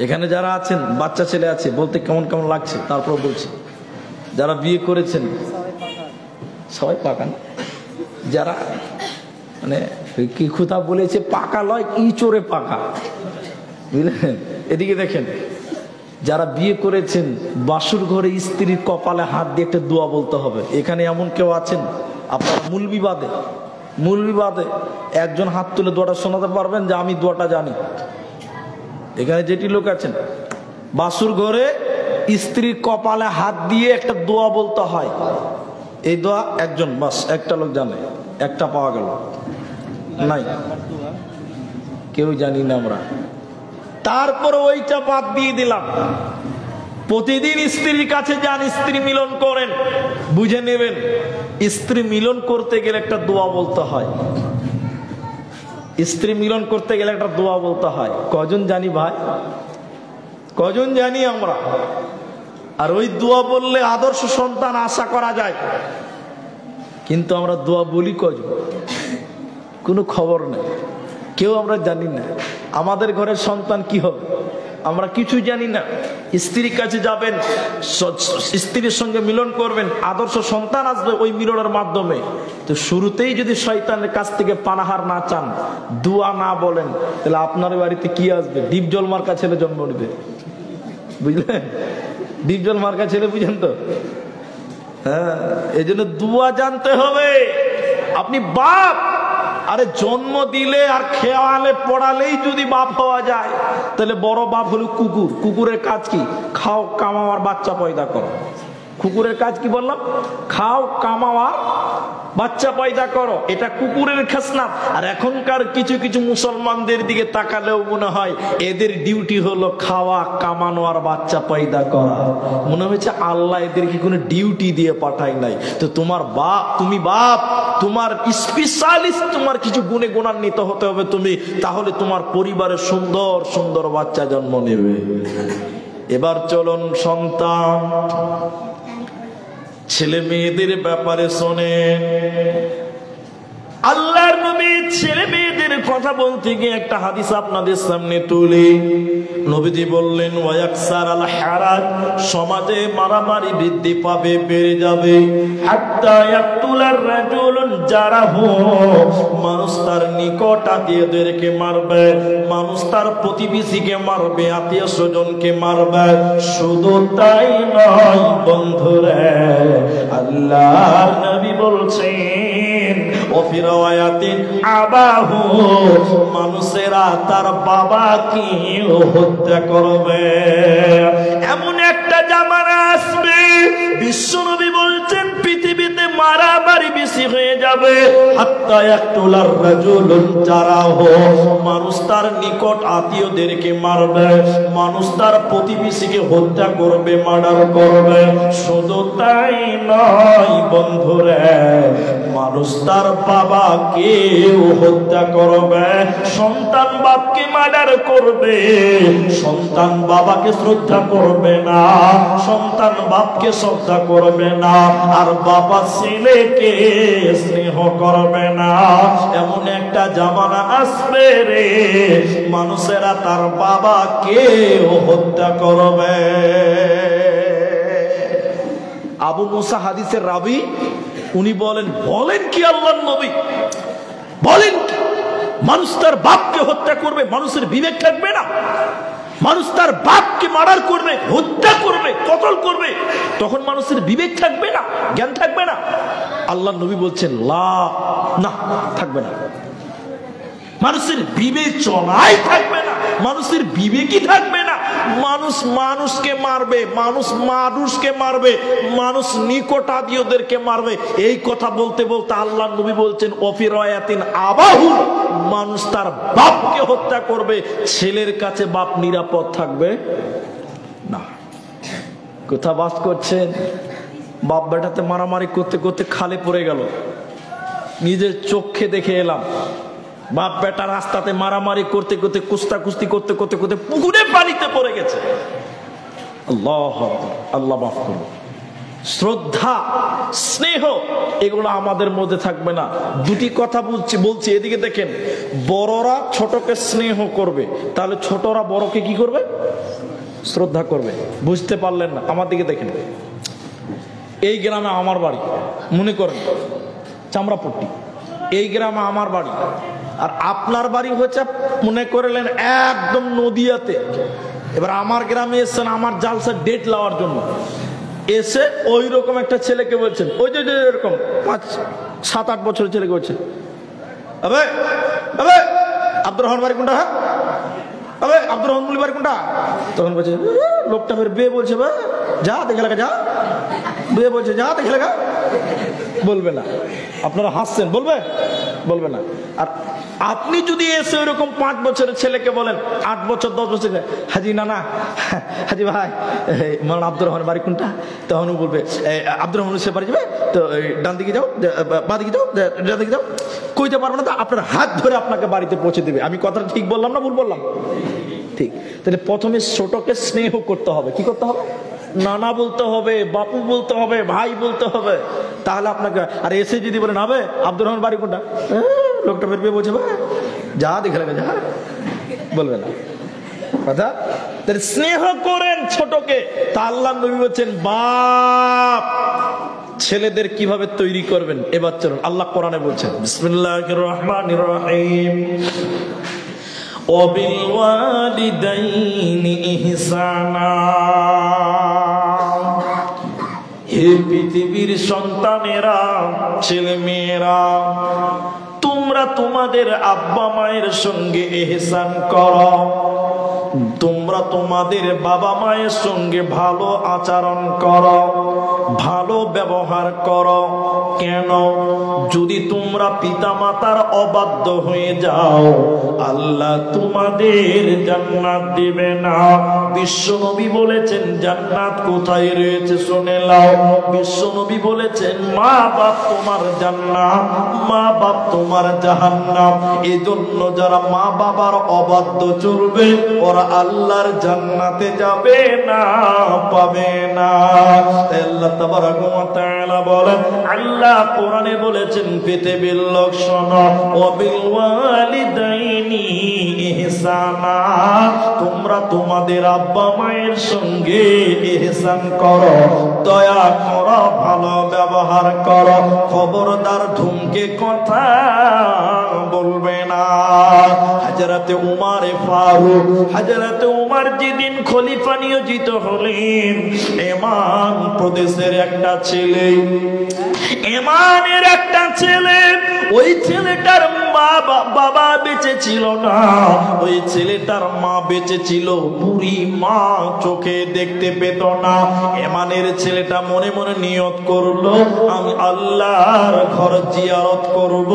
এখানে যারা আছেন বাচ্চা ছেলে আছে, বলতে কেমন কেমন লাগছে, তারপর বলছি। যারা বিয়ে করেছেন সবাই পাকা না, যারা মানে কি কথা বলেছে পাকা লয়, ইচোরে পাকা, বুঝলেন? এদিকে দেখেন, যারা বিয়ে করেছেন বাসুর ঘরে স্ত্রীর কপালে হাত দিয়ে একটা দোয়া বলতে হবে। এখানে এমন কেউ আছেন আপনার মূল বিবাদে একজন হাত তুলে দোয়াটা শোনাতে পারবেন যে আমি দোয়াটা জানি? এখানে যেটি লোক আছেন, বাসুর ঘরে স্ত্রীর কপালে হাত দিয়ে একটা দোয়া বলতে হয়, এই দোয়া একজন, বাস একটা লোক জানে, একটা পাওয়া গেল, নাই কেউ জানি না আমরা। তারপর ওইটা বাদ দিয়ে দিলাম। প্রতিদিন স্ত্রীর কাছে যান, স্ত্রী মিলন করেন, বুঝে নেবেন স্ত্রী মিলন করতে গেলে একটা দোয়া বলতে হয়। স্ত্রী মিলন করতে গেলে একটা দোয়া বলতে হয়। কজন জানি ভাই? কজন জানি আমরা? আর ওই দোয়া বললে আদর্শ সন্তান আশা করা যায়, কিন্তু আমরা দোয়া বলি কজন? কোনো খবর নেই, কেউ আমরা জানি না আমাদের ঘরের সন্তান কি হবে, আমরা কিছু জানি না। স্ত্রীর কাছে যাবেন, স্ত্রীর সঙ্গে মিলন করবেন, আদর্শ সন্তান আসবে ওই মিলনের মাধ্যমে। তো শুরুতেই যদি শয়তানের কাছ থেকে পানাহার না চান, দোয়া না বলেন, তাহলে আপনার বাড়িতে কি আসবে? ডিপজল মার্কা ছেলে জন্ম নেবে, বুঝলেন? ডিপজল মার্কা ছেলে, বুঝেন তো? হ্যাঁ, এই জন্য দোয়া জানতে হবে। আপনি বাপ, আরে জন্ম দিলে আর খেয়ালে পড়ালেই যদি বাপ হওয়া যায়, তাহলে বড় বাপ হলো কুকুর। কুকুরের কাজ কি? খাও, কামাও আর বাচ্চা পয়দা করো। কুকুরের কাজ কি বললাম? খাও, কামাও আর বাচ্চা পয়দা করো, এটা কুকুরের খাসনাত। আর এখনকার কিছু কিছু মুসলমানদের দিকে তাকালেও মনে হয় এদের ডিউটি হলো খাওয়া, কামানো আর বাচ্চা পয়দা করা। মনে হয়েছে আল্লাহ এদেরকে কোনো ডিউটি দিয়ে পাঠায় নাই। তো তোমার বাপ, তুমি বাপ, তোমার স্পেশালিস্ট, তোমার কিছু গুণে গুণান্বিত হতে হবে তুমি, তাহলে তোমার পরিবারে সুন্দর সুন্দর বাচ্চা জন্ম নেবে। এবার চলুন সন্তান, ছেলে মেয়েদের ব্যাপারে শোনেন। আল্লাহর নবী ছেলে মেয়েদের কথা বলতে গিয়ে একটা হাদিস আপনাদের সামনে তুলি। নবীজি বললেন ওয়ায়াকসার আল হারাজ, সমাজে মারামারি বৃদ্ধি পাবে, বেড়ে যাবে। হাত্তা ইয়াকতুলার রাজুলুন জারাহু, মানুষ তার নিকট আত্মীয়দেরকে মারবে, মানুষ তার প্রতিবেশীকে মারবে, আত্মীয় স্বজনকে মারবে। শুধু তাই নয় বন্ধুরা, আল্লাহর নবী বলছেন আবাহু, মানুষেরা তার বাবাকে হত্যা করবে। এমন একটা জামানা আসবে, বিশ্বনবী বলছেন পৃথিবীতে মারামারি বেশি হয়ে যাবে। হাত্তা ইয়াকতুলার রাজুলুন জারাহু, মানুষ তার নিকট আত্মীয়দেরকে মারবে, মানুষ তার প্রতিবেশীকে হত্যা করবে, মার্ডার করবে। শুধু তাই নয় বন্ধুরা, মানুষ তার বাবাকে হত্যা করবে, সন্তান বাপকে মার্ডার করবে, সন্তান বাবাকে শ্রদ্ধা করবে না, সন্তান বাপকে শ্রদ্ধা করবে না, আর বাবা ছেলেকে স্নেহ করবে না। এমন একটা জামানা আসবে রে, মানুষেরা তার বাবাকে হত্যা করবে। আবু মুসা হাদিসের রাবি, উনি বলেন কি আল্লাহর নবী বলেন কি, মানুষ তার বাপকে হত্যা করবে, মানুষের বিবেক থাকবে না? মানুষ তার বাপকে মার্ডার করবে, হত্যা করবে, কতল করবে, তখন মানুষের বিবেক থাকবে না, জ্ঞান থাকবে না? আল্লাহর নবী বলছেন না, থাকবে না। মানুষের বিবেচনাই থাকবে না, মানুষের বিবেকই থাকবে না। মানুষ মানুষকে মারবে, মানুষ মানুষকে মারবে, মানুষ নিকট আত্মীয়দেরকে মারবে। এই কথা বলতে বলতে আল্লাহর নবী বলছেন অফিরায়াতিন আবাহু, মানুষ তার বাপকে হত্যা করবে, ছেলের কাছে বাপ নিরাপদ থাকবে না। কথা বাস করছেন? বাপ বেটাতে মারামারি করতে করতে খালে পড়ে গেল, নিজের চোখে দেখে এলাম। বাপ বেটা রাস্তাতে মারামারি করতে করতে, কুস্তাকুস্তি করতে করতে করতে পুকুরে পানিতে পড়ে গেছে। আল্লাহ আল্লাহ মাফ করুন। শ্রদ্ধা, স্নেহ, এগুলো আমাদের মধ্যে থাকবে না। দুটি কথা বলছি, এদিকে দেখেন। বড়রা ছোটকে স্নেহ করবে, তাহলে ছোটরা বড়কে কি করবে? শ্রদ্ধা করবে। বুঝতে পারলেন না? আমার দিকে দেখেন। এই গ্রামে আমার বাড়ি, মনে করেন চামড়াপট্টি, এই গ্রামে আমার বাড়ি, আর আপনার বাড়ি হচ্ছে মনে করলেন একদম নদিয়াতে। এবার আমার গ্রামে এসছেন আমার জালসা ডেট লাওয়ার জন্য, এসে ওই রকম একটা ছেলেকে বলছেন, ওই যে এরকম 5-7-8 বছরের ছেলেকে বলছেন, আব্দুর রহমান বাড়ি কোনটা? হ্যাঁ আব্দুর রহমান বাড়ি কোনটা? তখন বলছে লোকটা ফের বে বলছে, যা দেখে লাগা, যা বে বলছে, যা দেখে লাগা। বলবে না। আপনারা হাসছেন, বলবে না। আর আপনি যদি এসে ওইরকম 5 বছরের ছেলেকে বলেন, 8 বছর 10 বছর, হাজি না হাজি ভাই মৌলানা আব্দুর রহমান বাড়ি কোনটা? তখন বলবে আব্দুর রহমান সে বাড়ি যাবে তো ডান দিকে যাও, বাঁ দিকে যাও, ডান দিকে যাও, কইতে পারবো না। তো আপনার হাত ধরে আপনাকে বাড়িতে পৌঁছে দেবে। আমি কথাটা ঠিক বললাম না ভুল বললাম? ঠিক। তাহলে প্রথমে ছোটকে স্নেহ করতে হবে। কি করতে হবে? নানা বলতে হবে, বাপু বলতে হবে, ভাই বলতে হবে, তাহলে আপনাকে। আর এসে যদি বলেন হবে আব্দুর রহমান বাড়ি কোনটা, লোকটা বের বলছে যা দেখে লাগে, যা, বলবে না কথা। স্নেহ করেন ছোটকে। তা আল্লাহ নবী বলছেন বাপ ছেলেদের কিভাবে তৈরি করবেন। এবার চলুন আল্লাহ কোরআনে বলছেন, বিসমিল্লাহির রহমানির রহিম, ওয়াবিলওয়ালিদাইনি ইহসানা। হে পৃথিবীর সন্তানেরা, ছেলে মেয়েরা, তোমরা তোমাদের আব্বা মায়ের সঙ্গে ইহসান করো। তোমরা তোমাদের বাবা মায়ের সঙ্গে ভালো আচরণ করো। ভালো ব্যবহার করো। কেন? যদি তোমরা পিতা মাতার অবাধ্য হয়ে যাও আল্লাহ তোমাদের জান্নাত দিবে না। বিশ্বনবী বলেছেন জান্নাত কোথায় রয়েছে শুনে নাও। বিশ্বনবী বলেছেন মা বাপ তোমার জান্নাত, মা বাপ তোমার জাহান্নাম। এজন্য যারা মা বাবার অবাধ্য চলবে ওরা আল্লাহর জান্নাতে যাবে না, পাবে না। আল্লাহ তাবারক ওয়া তাআলা বলেন, আল্লাহ কোরআনে বলেছেন পৃথিবীর লোক শোনো, ওয়াবিল ওয়ালিদাইনি ইহসানা, তোমরা তোমাদের আব্বা মায়ের সঙ্গে ইহসান করো, দয়া করো, ভালো ব্যবহার করো। খবরদার ধুমকে কথা বলবে না। হযরতে উমর ফারুক, হযরতে উমর যেদিন খলিফা নিয়োজিত হলেন, এমান প্রদেশের একটা ছেলে, এমানের একটা ছেলে, ওই ছেলেটার বাবা বেঁচে ছিল না, ওই ছেলেটার মা বেঁচে ছিল, বুড়ি মা চোখে দেখতে পেত না। এমানের ছেলেটা মনে মনে নিয়ত করলো আমি আল্লাহর ঘর জিয়ারত করব,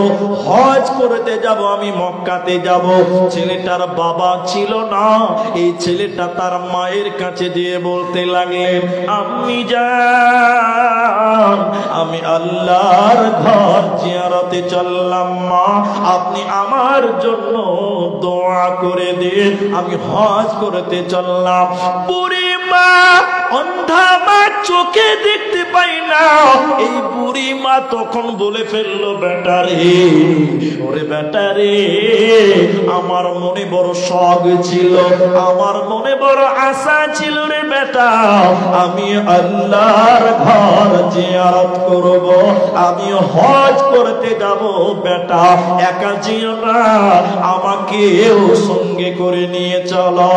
হজ করতে যাব, আমি মক্কাতে যাব। ছেলেটার বাবা ছিল না, এই ছেলেটা তার মায়ের কাছে দিয়ে বলতে লাগলেন, আম্মি জান আমি আল্লাহর ঘর জিয়ারতে চললাম, মা আপনি আমার জন্য দোয়া করে দিন, আমি হজ করতে চললাম। বুড়ি মা, অন্ধা মা, চোখে দেখতে পাই না, এই বুড়ি মা তখন বলে ফেললো, বেটা রে, ওরে বেটা রে, আমার মনে বড় শখ ছিল, আমার মনে বড় আশা ছিল রে বেটা, আমি আল্লাহর ঘর জিয়ারত করব, আমি হজ করতে যাব, বেটা একা যেও না, আমাকেও সঙ্গে করে নিয়ে চলো।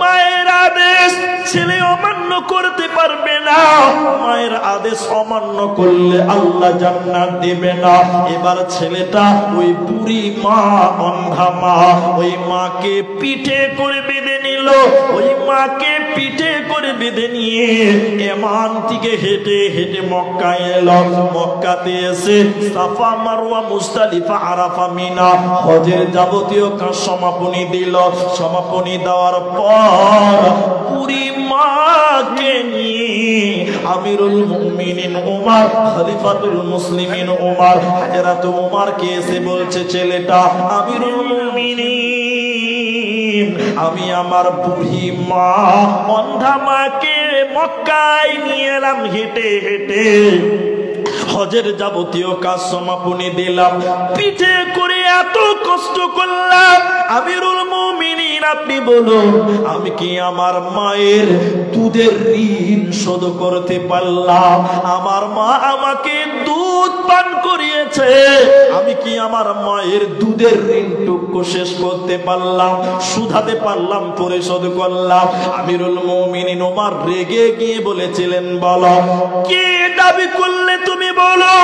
মায়ের আদেশ ছেলে অমান্য করতে পারবে না, মায়ের আদেশ অমান্য করলে আল্লাহ জান্নাত দেবে না। এবার ছেলেটা ওই বুড়ি মা, অন্ধা মা, ওই মাকে পিঠে করে বেঁধে নিল, ওই মাকে পিঠে করে বেঁধে নিয়ে এমান থেকে হেঁটে হেঁটে মক্কায় এলো। মক্কাতে এসে সাফা, মারওয়া, মুজদালিফা, আরাফা, মিনা হজের যাবতীয় কাজ সমাপনী দিল। সমাপনী দেওয়ার পর বুড়ি মাকে নিয়ে আমিরুল মুমিনিন উমর, খলিফাতুল মুসলিমিন উমর, হযরত উমরকে এসে বলছে ছেলেটা, আমিরুল মুমিনিন আমি আমার বুড়ি মা, অন্ধা মাকে মক্কায় নিয়ে এলাম হেঁটে হেঁটে, হজের যাবতীয় কাজ সমাপনী দিলাম, পিঠে করে এত কষ্ট করলাম, আমিরুল মুমিনিন আপনি বলুন আমি কি আমার মায়ের দুধের ঋণ শোধ করতে পারলাম? আমার মা আমাকে দুধ পান করিয়েছে, আমি কি আমার মায়ের দুধের ঋণটুকু শেষ করতে পারলাম, শুধাতে পারলাম, পরিশোধ করলাম? আমিরুল মুমিনিন ওমর রেগে গিয়ে বলেছিলেন, বলো কি দাবি করলে তুমি, বলো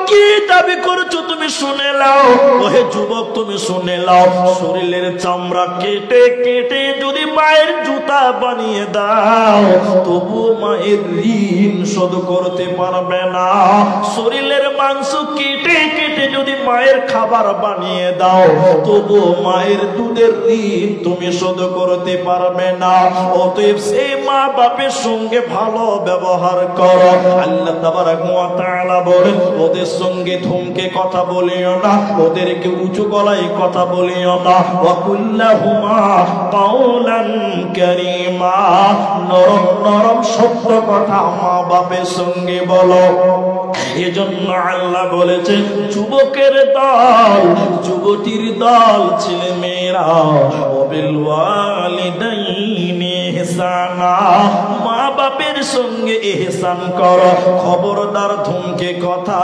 কি দাবি করছো তুমি, শুনে নাও। ওহে যুবক তুমি শুনে নাও, শরীরের চামড়া কেটে কেটে যদি মায়ের জুতা বানিয়ে দাও তবু মায়ের ঋণ শোধ করতে পারবে না। শরীরের মাংস কেটে কেটে যদি মায়ের খাবার বানিয়ে দাও তবু মায়ের দুধের ঋণ তুমি শোধ করতে পারবে না। অতএব সেই মা বাপের সঙ্গে ভালো ব্যবহার করো। আল্লাহ তাবারক ওয়া তাআলা বলেন, ওদের সঙ্গে ধমকে কথা বলিও না, ওদেরকে উঁচু গলায় কথা বলিও না। ওয়া কুল্লাহুমা কাওলান কারীমা, নরম নরম শব্দ কথা মা বাপের সঙ্গে বলো। এজন্য আল্লাহ বলেছে, যুবকের দল, যুবতীর দল, ছেলে মেয়েরা, ওয়াবিল ওয়ালিদাইনি ইহসানা, মা বাপের সঙ্গে ইহসান করো, খবরদার ধমকে কথা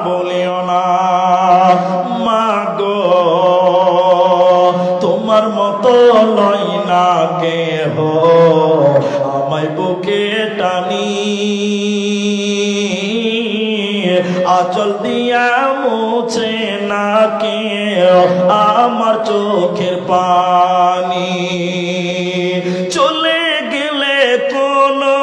বলিও না। মা গো তোমার মতো লয় না কেহ, আমায় বুকে টানি আঁচল দিয়া মুছে না কেউ আমার চোখের পানি। চলে গেলে কোনো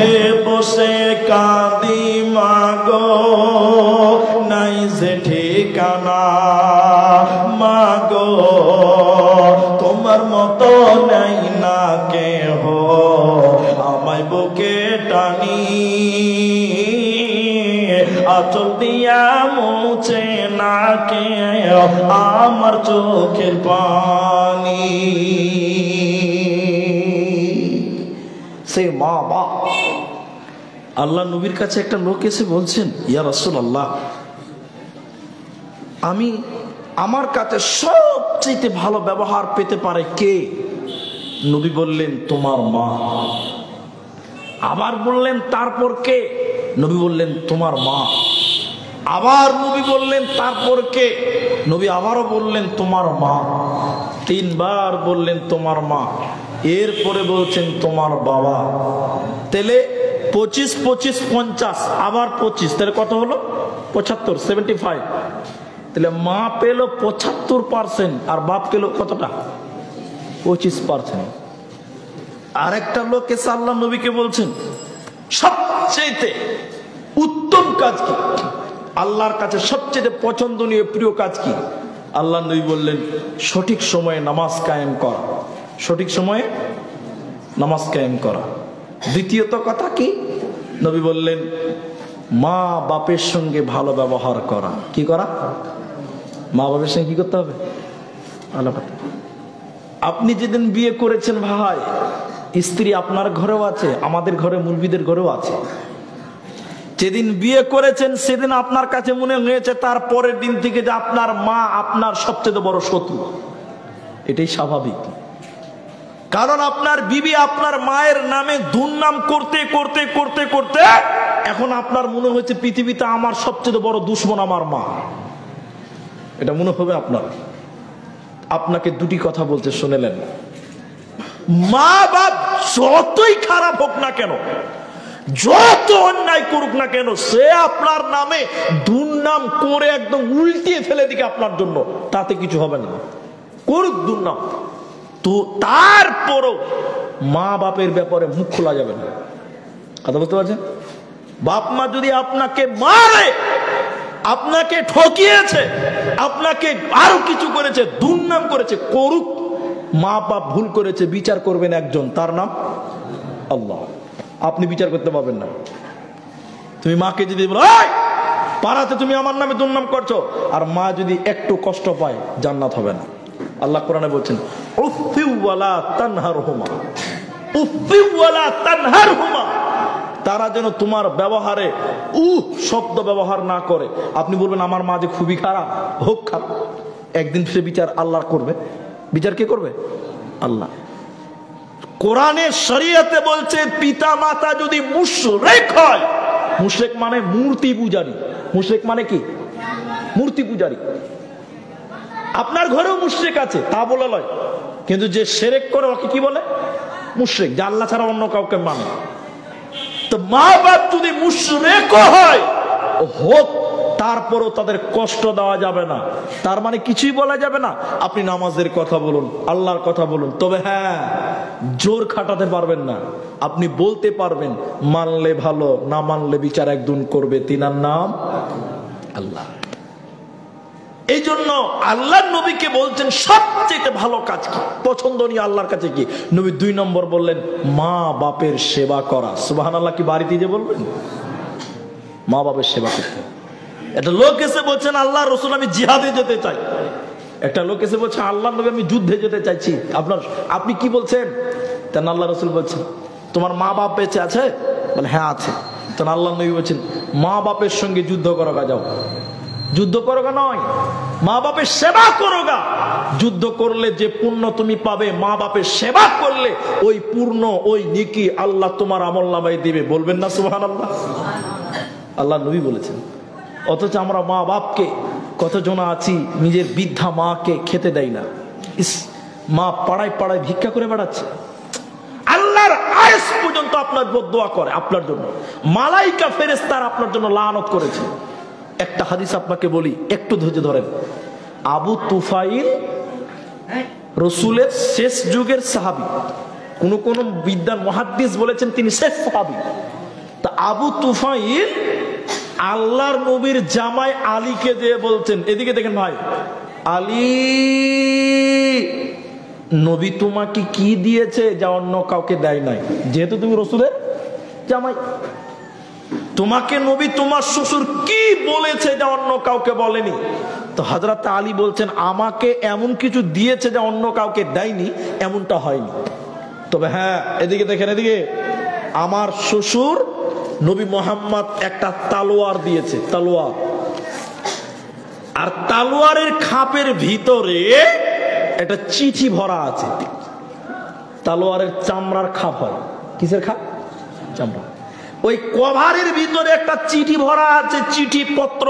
বসে বসে কাঁদি মাগো, নাই যে ঠিকানা মাগো, তোমার মতো নাই না কেহ আমায় বুকে টানি, আঁচল দিয়া মুছে না কেউ আমার চোখের পানি। সেই মা বাপ। আল্লাহ নবীর কাছে একটা লোক এসে বলছেন, ইয়া রাসূলুল্লাহ, আমি আমার কাছে সবচেয়ে ভালো ব্যবহার পেতে পারে কে? নবী বললেন, তোমার মা। আবার বললেন, তারপর কে? নবী বললেন, তোমার মা। আবার নবী বললেন, তারপর কে? নবী আবারও বললেন, তোমার মা। তিনবার বললেন, তোমার মা। এরপরে বলছেন, তোমার বাবা। তাহলে 25 25 50, আবার 25, তাহলে কত হলো? 75, 75। তাহলে মা পেল 75% আর বাপ পেল কতটা? 25%। আরেকটা লোক এসে আল্লাহ নবীকে বলছেন, সবচেয়ে উত্তম কাজ কি, আল্লাহর কাছে সবচেয়ে পছন্দনীয় প্রিয় কাজ কি? আল্লাহ নবী বললেন, সঠিক সময়ে নামাজ কায়েম করা। সঠিক সময়ে নামাজ কায়েম করা। দ্বিতীয়ত কথা কি? নবী বললেন, মা বাপের সঙ্গে ভালো ব্যবহার করা। কি করা? মা বাপের সঙ্গে কি করতে হবে? ভালো কথা। আপনি যেদিন বিয়ে করেছেন ভাই, স্ত্রী আপনার ঘরেও আছে, আমাদের ঘরে মুরব্বিদের ঘরেও আছে। যেদিন বিয়ে করেছেন সেদিন আপনার কাছে মনে হয়েছে তার পরের দিন থেকে যে আপনার মা আপনার সবচেয়ে বড় শত্রু। এটাই স্বাভাবিক, কারণ আপনার বিবি আপনার মায়ের নামে দুর্নাম করতে করতে করতে করতে এখন আপনার মনে হয়েছে পৃথিবীতে আমার সবচেয়ে বড় দুশ্মন আমার মা। এটা মনে হবে আপনার। আপনাকে দুটি কথা বলতে শুনেলেন, মা বাপ যতই খারাপ হোক না কেন, যত অন্যায় করুক না কেন, সে আপনার নামে দুর্নাম করে একদম উল্টিয়ে ফেলে দিকে আপনার জন্য, তাতে কিছু হবে না। করুক দুর্নাম, তো তারপরও মা বাপের ব্যাপারে মুখ খোলা যাবে না। কথা বুঝতে পারছেন? বাপ মা যদি আপনাকে মারে, আপনাকে ঠকিয়েছে, আপনাকে আরো কিছু করেছে, দুর্নাম করেছে, করুক। মা বাপ ভুল করেছে, বিচার করবেন একজন, তার নাম আল্লাহ। আপনি বিচার করতে পারবেন না। তুমি মাকে যদি বলো, পাড়াতে তুমি আমার নামে দুর্নাম করছো, আর মা যদি একটু কষ্ট পায়, জান্নাত হবে না। আল্লাহ কোরআনে বলছেন, উফফি ওয়ালা তানহারহুমা, উফফি ওয়ালা তানহারহুমা। তারা যেন তোমার ব্যবহারে শব্দ ব্যবহার না করে। আপনি বলবেন, আমার মা যে খুবই খারাপ, হোক খারাপ, একদিন সে বিচার আল্লাহ করবে। বিচার কে করবে? আল্লাহ। কোরআনে শরীয়তে বলছে, পিতা মাতা যদি মুশরিক হয়, মুশরিক মানে মূর্তি পূজারী। মুশরিক মানে কি? মূর্তি পূজারী। আপনার ঘরেও মুশরিক আছে, তা বলে নয়, কিন্তু যে শিরক করে ওকে কি বলে? মুশরিক, যে আল্লাহ ছাড়া অন্য কাউকে মানে। তো মা বাপ যদি মুশরিক হয় হোক, তারপরও তাদের কষ্ট দেওয়া যাবে না। তার মানে কিছুই বলা যাবে না। আপনি নামাজের কথা বলুন, আল্লাহর কথা বলুন, তবে হ্যাঁ, জোর খাটাতে পারবেন না। আপনি বলতে পারবেন, মানলে ভালো, না মানলে বিচার একদিন করবে, তিনার নাম আল্লাহ। এই জন্য আল্লাহ নবীকে বলছেন সবচেয়ে ভালো কাজ কি, পছন্দনীয় আল্লাহর কাছে কি? নবী 2 নম্বর বললেন, মা বাপের সেবা করা। সুবহানাল্লাহ। কি বাড়িতে যে বলবেন, মা বাপের সেবা করতে। একটা লোক এসে বলছেন, আল্লাহ রসুল আমি জিহাদে যেতে চাই। একটা লোক এসে বলছে, আল্লাহ নবী আমি যুদ্ধে যেতে চাইছি। আপনি কি বলছেন? তেন আল্লাহ রসুল বলছেন, তোমার মা বাপ বেঁচে আছে? বলে, হ্যাঁ আছে। তেন আল্লাহ নবী বলছেন, মা বাপের সঙ্গে যুদ্ধ করো গা, যাও। যুদ্ধ করো গা নয়, মা বাপের সেবা করো গা। যুদ্ধ করলে যে পুণ্য তুমি পাবে, মা বাপের সেবা করলে ওই পূর্ণ, ওই নেকি আল্লাহ তোমার আমলনামায় দিবে। বলবেন না সুবহানাল্লাহ? আল্লাহ নবী বলেছেন। অথচ আমরা মা বাপকে, কতজন আছি নিজের বৃদ্ধা মাকে খেতে দেয় না। মা পাড়ায় পাড়ায় ভিক্ষা করে বেড়াচ্ছে, আল্লাহর আয়েশ পর্যন্ত আপনার বদদোয়া করে আপনার জন্য। মালাইকা ফেরেশতারা আপনার জন্য লানত করেছে। একটা হাদিস আপনাকে বলি, একটু ধৈর্য ধরেন। আবু তুফাইল রসুলের শেষ যুগের সাহাবী। কোন বিদ্যান মুহাদ্দিস বলেছেন তিনি শেষ সাহাবী। আবু তুফাইল আল্লাহর নবীর জামাই আলীকে দিয়ে বলছেন, এদিকে দেখেন ভাই, আলী নবী তোমাকে কি দিয়েছে যা অন্য কাউকে দেয় নাই? যেহেতু তুমি রাসূলের জামাই, তোমাকে নবী তোমার শ্বশুর কি বলেছে যা অন্য কাউকে বলেনি? তো হযরত আলী বলছেন, আমাকে এমন কিছু দিয়েছে যা অন্য কাউকে দেয়নি, এমনটা হয়নি। তবে হ্যাঁ, এদিকে দেখেন, এদিকে আমার শ্বশুর নবী মুহাম্মদ একটা তলোয়ার দিয়েছে, তলোয়ার। আর তলোয়ারের খাপের ভিতরে একটা চিঠি ভরা আছে। তলোয়ারের চামড়ার খাপ হয়, কিসের খাপ? চামড়া। ওই কভারের ভিতরে একটা চিঠি ভরা আছে, চিঠি পত্র।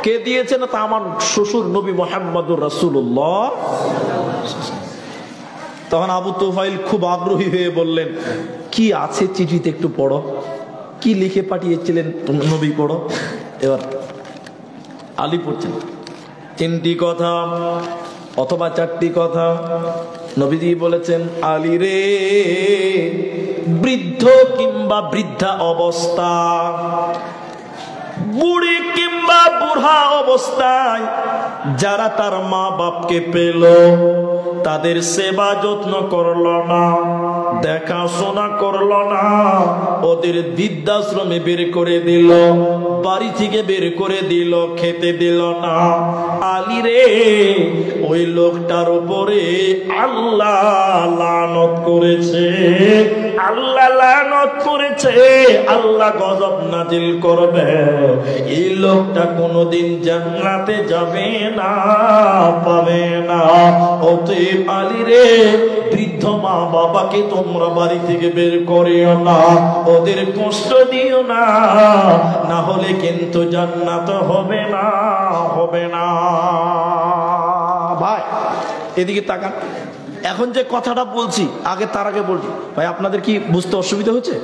কে দিয়েছে? না, তা আমার শ্বশুর নবী মুহাম্মদুর রাসূলুল্লাহ। তখন আবু তুফাইল খুব আগ্রহী হয়ে বললেন, কি আছে চিঠিতে, একটু পড়ো, কি লিখে পাঠিয়েছিলেন নবী, পড়ো। এবার আলী পড়ছেন, 3টি কথা অথবা 4টি কথা। নবীজি বলেছেন, আলী রে, বৃদ্ধ কিংবা বৃদ্ধা অবস্থা, বুড়ি কিংবা বুড়া অবস্থায় যারা তার মা বাপকে পেল, তাদের সেবা যত্ন করলো না, দেখাশোনা করলো না, ওদের বৃদ্ধাশ্রমে বের করে দিল, বাড়ি থেকে বের করে দিল, খেতে দিল না, আলী রে, ওই লোকটার উপরে আল্লাহ লানত করেছে, আল্লাহ লানত করেছে, আল্লাহ গজব নাজিল করবে। এই লোকটা কোনোদিন জান্নাতে যাবে না, পাবে না। অতএব আলী রে, বৃদ্ধ মা বাবাকে তোমরা বাড়ি থেকে বের করিও না, ওদের কষ্ট দিও না, না হলে কিন্তু জান্নাত হবে না, হবে না। ভাই এদিকে তাকান, এখন যে কথাটা বলছি, আগে তার আগে বলছি ভাই, আপনাদের কি বুঝতে অসুবিধা হচ্ছে?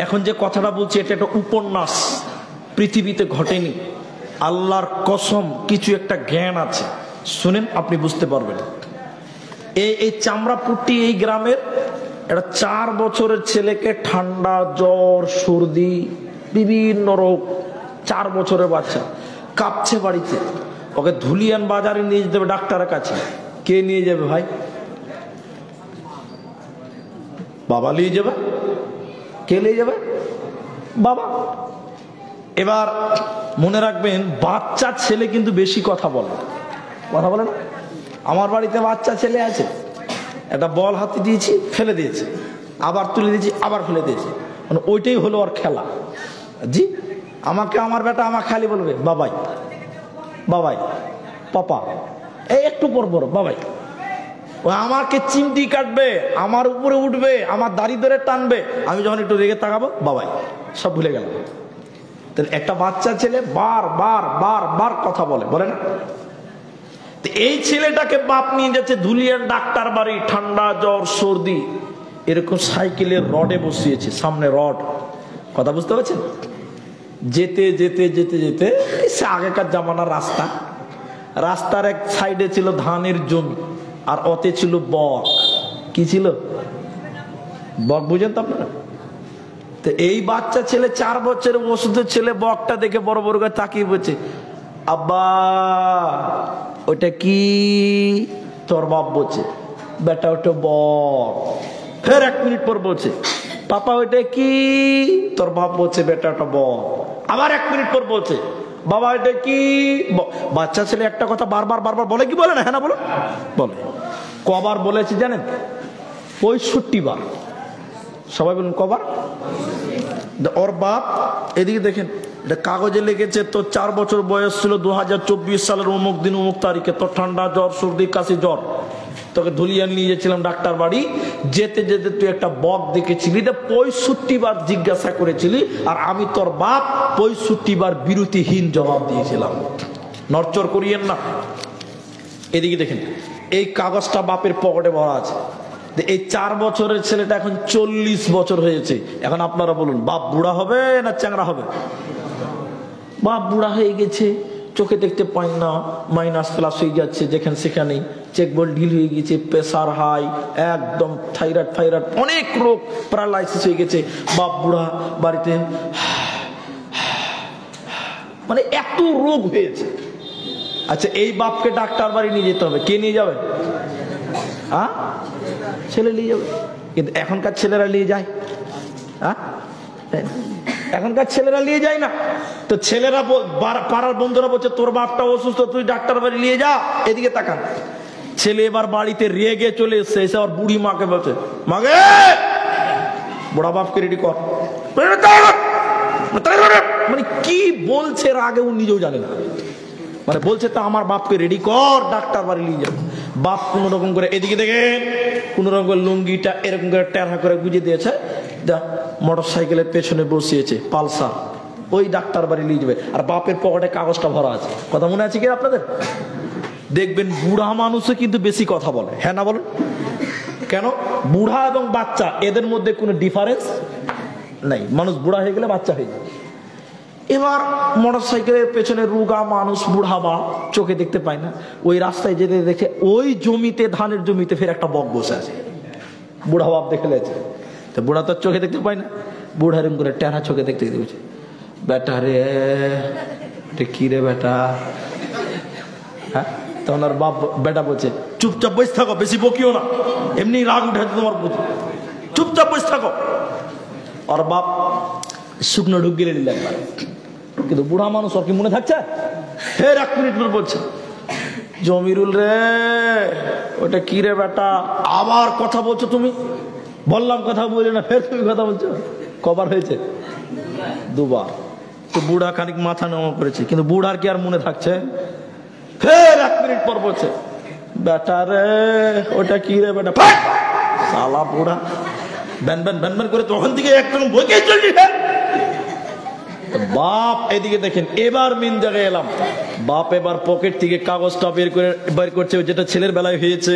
এখন যে কথাটা বলছি, এটা একটা উপন্যাস, পৃথিবীতে ঘটেনি। আল্লাহর কসম, কিছু একটা জ্ঞান আছে, শুনেন, আপনি বুঝতে পারবেন। এই চামড়াপুট্টি এই গ্রামের একটা 4 বছরের ছেলেকে ঠান্ডা, জ্বর, সর্দি, বিভিন্ন রোগ, 4 বছরের বাচ্চা কাঁপছে বাড়িতে, ওকে ধুলিয়ান বাজারে নিয়ে যেতে হবে ডাক্তারের কাছে। কে নিয়ে যাবে ভাই? বাবা নিয়ে যাবে। কে নিয়ে যাবে? বাবা। এবার মনে রাখবেন, বাচ্চা ছেলে কিন্তু বেশি কথা বলে, কথা বলে না। আমার বাড়িতে বাচ্চা ছেলে আছে, একটা বল হাতে দিয়েছি, ফেলে দিয়েছে, আবার তুলে দিয়েছি, আবার ফেলে দিয়েছে, মানে ওইটাই হলো ওর খেলা। জি, আমাকে আমার বেটা আমার খালি বলবে বাবাই, বাবাই, পাপা, এই একটু পর পর বাবাই। ও আমাকে চিমটি কাটবে, আমার উপরে উঠবে, আমার দাড়ি ধরে টানবে, আমি যখন একটু রেগে তাকাবো, বাবাই, সব ভুলে গেলাম। তাহলে একটা বাচ্চা ছেলে বার বার বার বার কথা বলে, বলে না? এই ছেলেটাকে বাপ নিয়ে যাচ্ছে ধুলিয়ান ডাক্তার বাড়ি, ঠান্ডা, জ্বর, সর্দি, এরকম সাইকেলের রডে বসিয়েছে, সামনে রড, কথা বুঝতে পারছেন? যেতে যেতে যেতে যেতে সে আগেকার জামানার রাস্তা, রাস্তার এক সাইডে ছিল ধানের জমি, আর অতে ছিল বক। কি ছিল? বক, বুঝেন তো আপনারা? তো এই বাচ্চা ছেলে, 4 বছরের ওষুধের ছেলে, বকটা দেখে বড় বড় করে তাকিয়ে বলছে, আব্বা ওটা কি? তোর বাপ বলছে, বেটা ওটা বক। ফের 1 মিনিট পর বলছে, পাপা ওইটা কি? তোর বাপ বলছে, বেটা ওটা বক। আবার 1 মিনিট পর বলছে, বাবা এটা কি? বাচ্চা ছেলে একটা কথা বারবার বারবার বলে, কি বলে না? হ্যাঁ না বলো, বলে। কবার বলেছে জানেন? 65 বার। সবাই বলুন কবার? ওর বাপ, এদিকে দেখেন, এটা কাগজে লিখেছে, তোর 4 বছর বয়স ছিল 2024 সালের অমুক দিন অমুক তারিখে, তোর ঠান্ডা, জ্বর, সর্দি, কাশি, জ্বর, তোকে ধুলিয়ান নিয়ে যেছিলাম ডাক্তার বাড়ি, যেতে যেতে তুই একটা বক দেখেছিলি, 65 বার জিজ্ঞাসা করেছিলি, আর আমি তোর বাপ 65 বার বিরতিহীন জবাব দিয়েছিলাম। নড়চড় করিয়েন না। এদিকে দেখেন, এই কাগজটা বাপের পকেটে ভরা আছে। এই 4 বছরের ছেলেটা এখন 40 বছর হয়েছে। এখন আপনারা বলুন, বাপ বুড়া হবে না চ্যাংড়া হবে? বাপ বুড়া হয়ে গেছে, চোখে দেখতে পাই না, মাইনাস প্লাস হয়ে যাচ্ছে যেখানে সেখানেই, চেক বল ঢিল হয়ে গেছে, প্রেসার হাই, একদম থাইরয়েড অনেক রোগ, প্যারালাইসিস হয়ে গেছে। বাপ বুড়া বাড়িতে মানে এত রোগ হয়েছে। আচ্ছা এই বাপকে ডাক্তার বাড়ি নিয়ে যেতে হবে, কে নিয়ে যাবে? ছেলে নিয়ে যাবে। কিন্তু এখনকার ছেলেরা নিয়ে যায়? এখনকার ছেলেরা নিয়ে যায় না। তো ছেলেরা পাড়ার বন্ধুরা বলছে তোর বাপটা অসুস্থ, তুই ডাক্তার বাড়ি নিয়ে যা। এদিকে তাকান, ছেলে এবার বাড়িতে রেগে চলে এসছে, এসে আবার বুড়ি মাকে বলছে, মাগে বুড়া বাপকে রেডি কর। মানে কি বলছে এর আগে ও নিজেও জানে না। মানে বলছে তা আমার বাপকে রেডি কর, ডাক্তার বাড়ি নিয়ে যাবো। বাপ কোন রকম করে এদিকে দেখেন, কোন রকম করে লুঙ্গিটা এরকম করে টেরা করে গুজে দিয়েছে, মোটর সাইকেলের পেছনে বসিয়েছে পালসার, ওই ডাক্তার বাড়ি নিয়ে যাবে। আর বাপের পকেটে কাগজটা ভরা আছে। কথা মনে আছে কি আপনাদের? দেখবেন বুড়া মানুষও কিন্তু বেশি কথা বলে। হ্যাঁ না বলেন কেন? বুড়া এবং বাচ্চা এদের মধ্যে কোনো ডিফারেন্স নাই। মানুষ বুড়া হয়ে গেলে বাচ্চা হয়ে যায়। এবার মোটর সাইকেলের পেছনে রুগা মানুষ, বুড়া বা চোখে দেখতে পায় না, ওই রাস্তায় যেতে দেখে ওই জমিতে, ধানের জমিতে ফের একটা বক বসে আছে। বুড়া বাপ দেখে লেছে, তো বুড়া তো চোখে দেখতে পায় না, বুড়া এরকম করে টেরা চোখে দেখতে দেখছে, বেটা রে কি রে বেটা। হ্যাঁ, তখন আর বাপ বেটা বলছে চুপচাপ বসে থাকো, বেশি বকিও না, এমনি রাগ উঠেছে তোমার বুঝে, চুপচাপ বসে থাকো। আর বাপ শুকনো ঢুক গেলে নিলেন। কিন্তু বুড়া মানুষ আর কি মনে থাকছে? ফের 1 মিনিট পর বলছে, জমিরুল রে ওটা কি রে বেটা, আবার কথা বলছো তুমি? বললাম কথা বলি না, ফের তুমি কথা বলছো। কবার হয়েছে? 2 বার। তো বুড়া খানিক মাথা নামা করেছে, কিন্তু বুড়ার কি আর মনে থাকছে? ফের 1 মিনিট পর বলছে, বেটা রে ওটা কি রে বেটা। শালা বুড়া ব্যান ব্যান ব্যান ব্যান করে তখন থেকে একদম বইকে চলছি। বাপ এদিকে দেখেন, এবার মেন জায়গায় এলাম। বাপ এবার পকেট থেকে কাগজটা বের করছে, যেটা ছেলের বেলায় হয়েছে।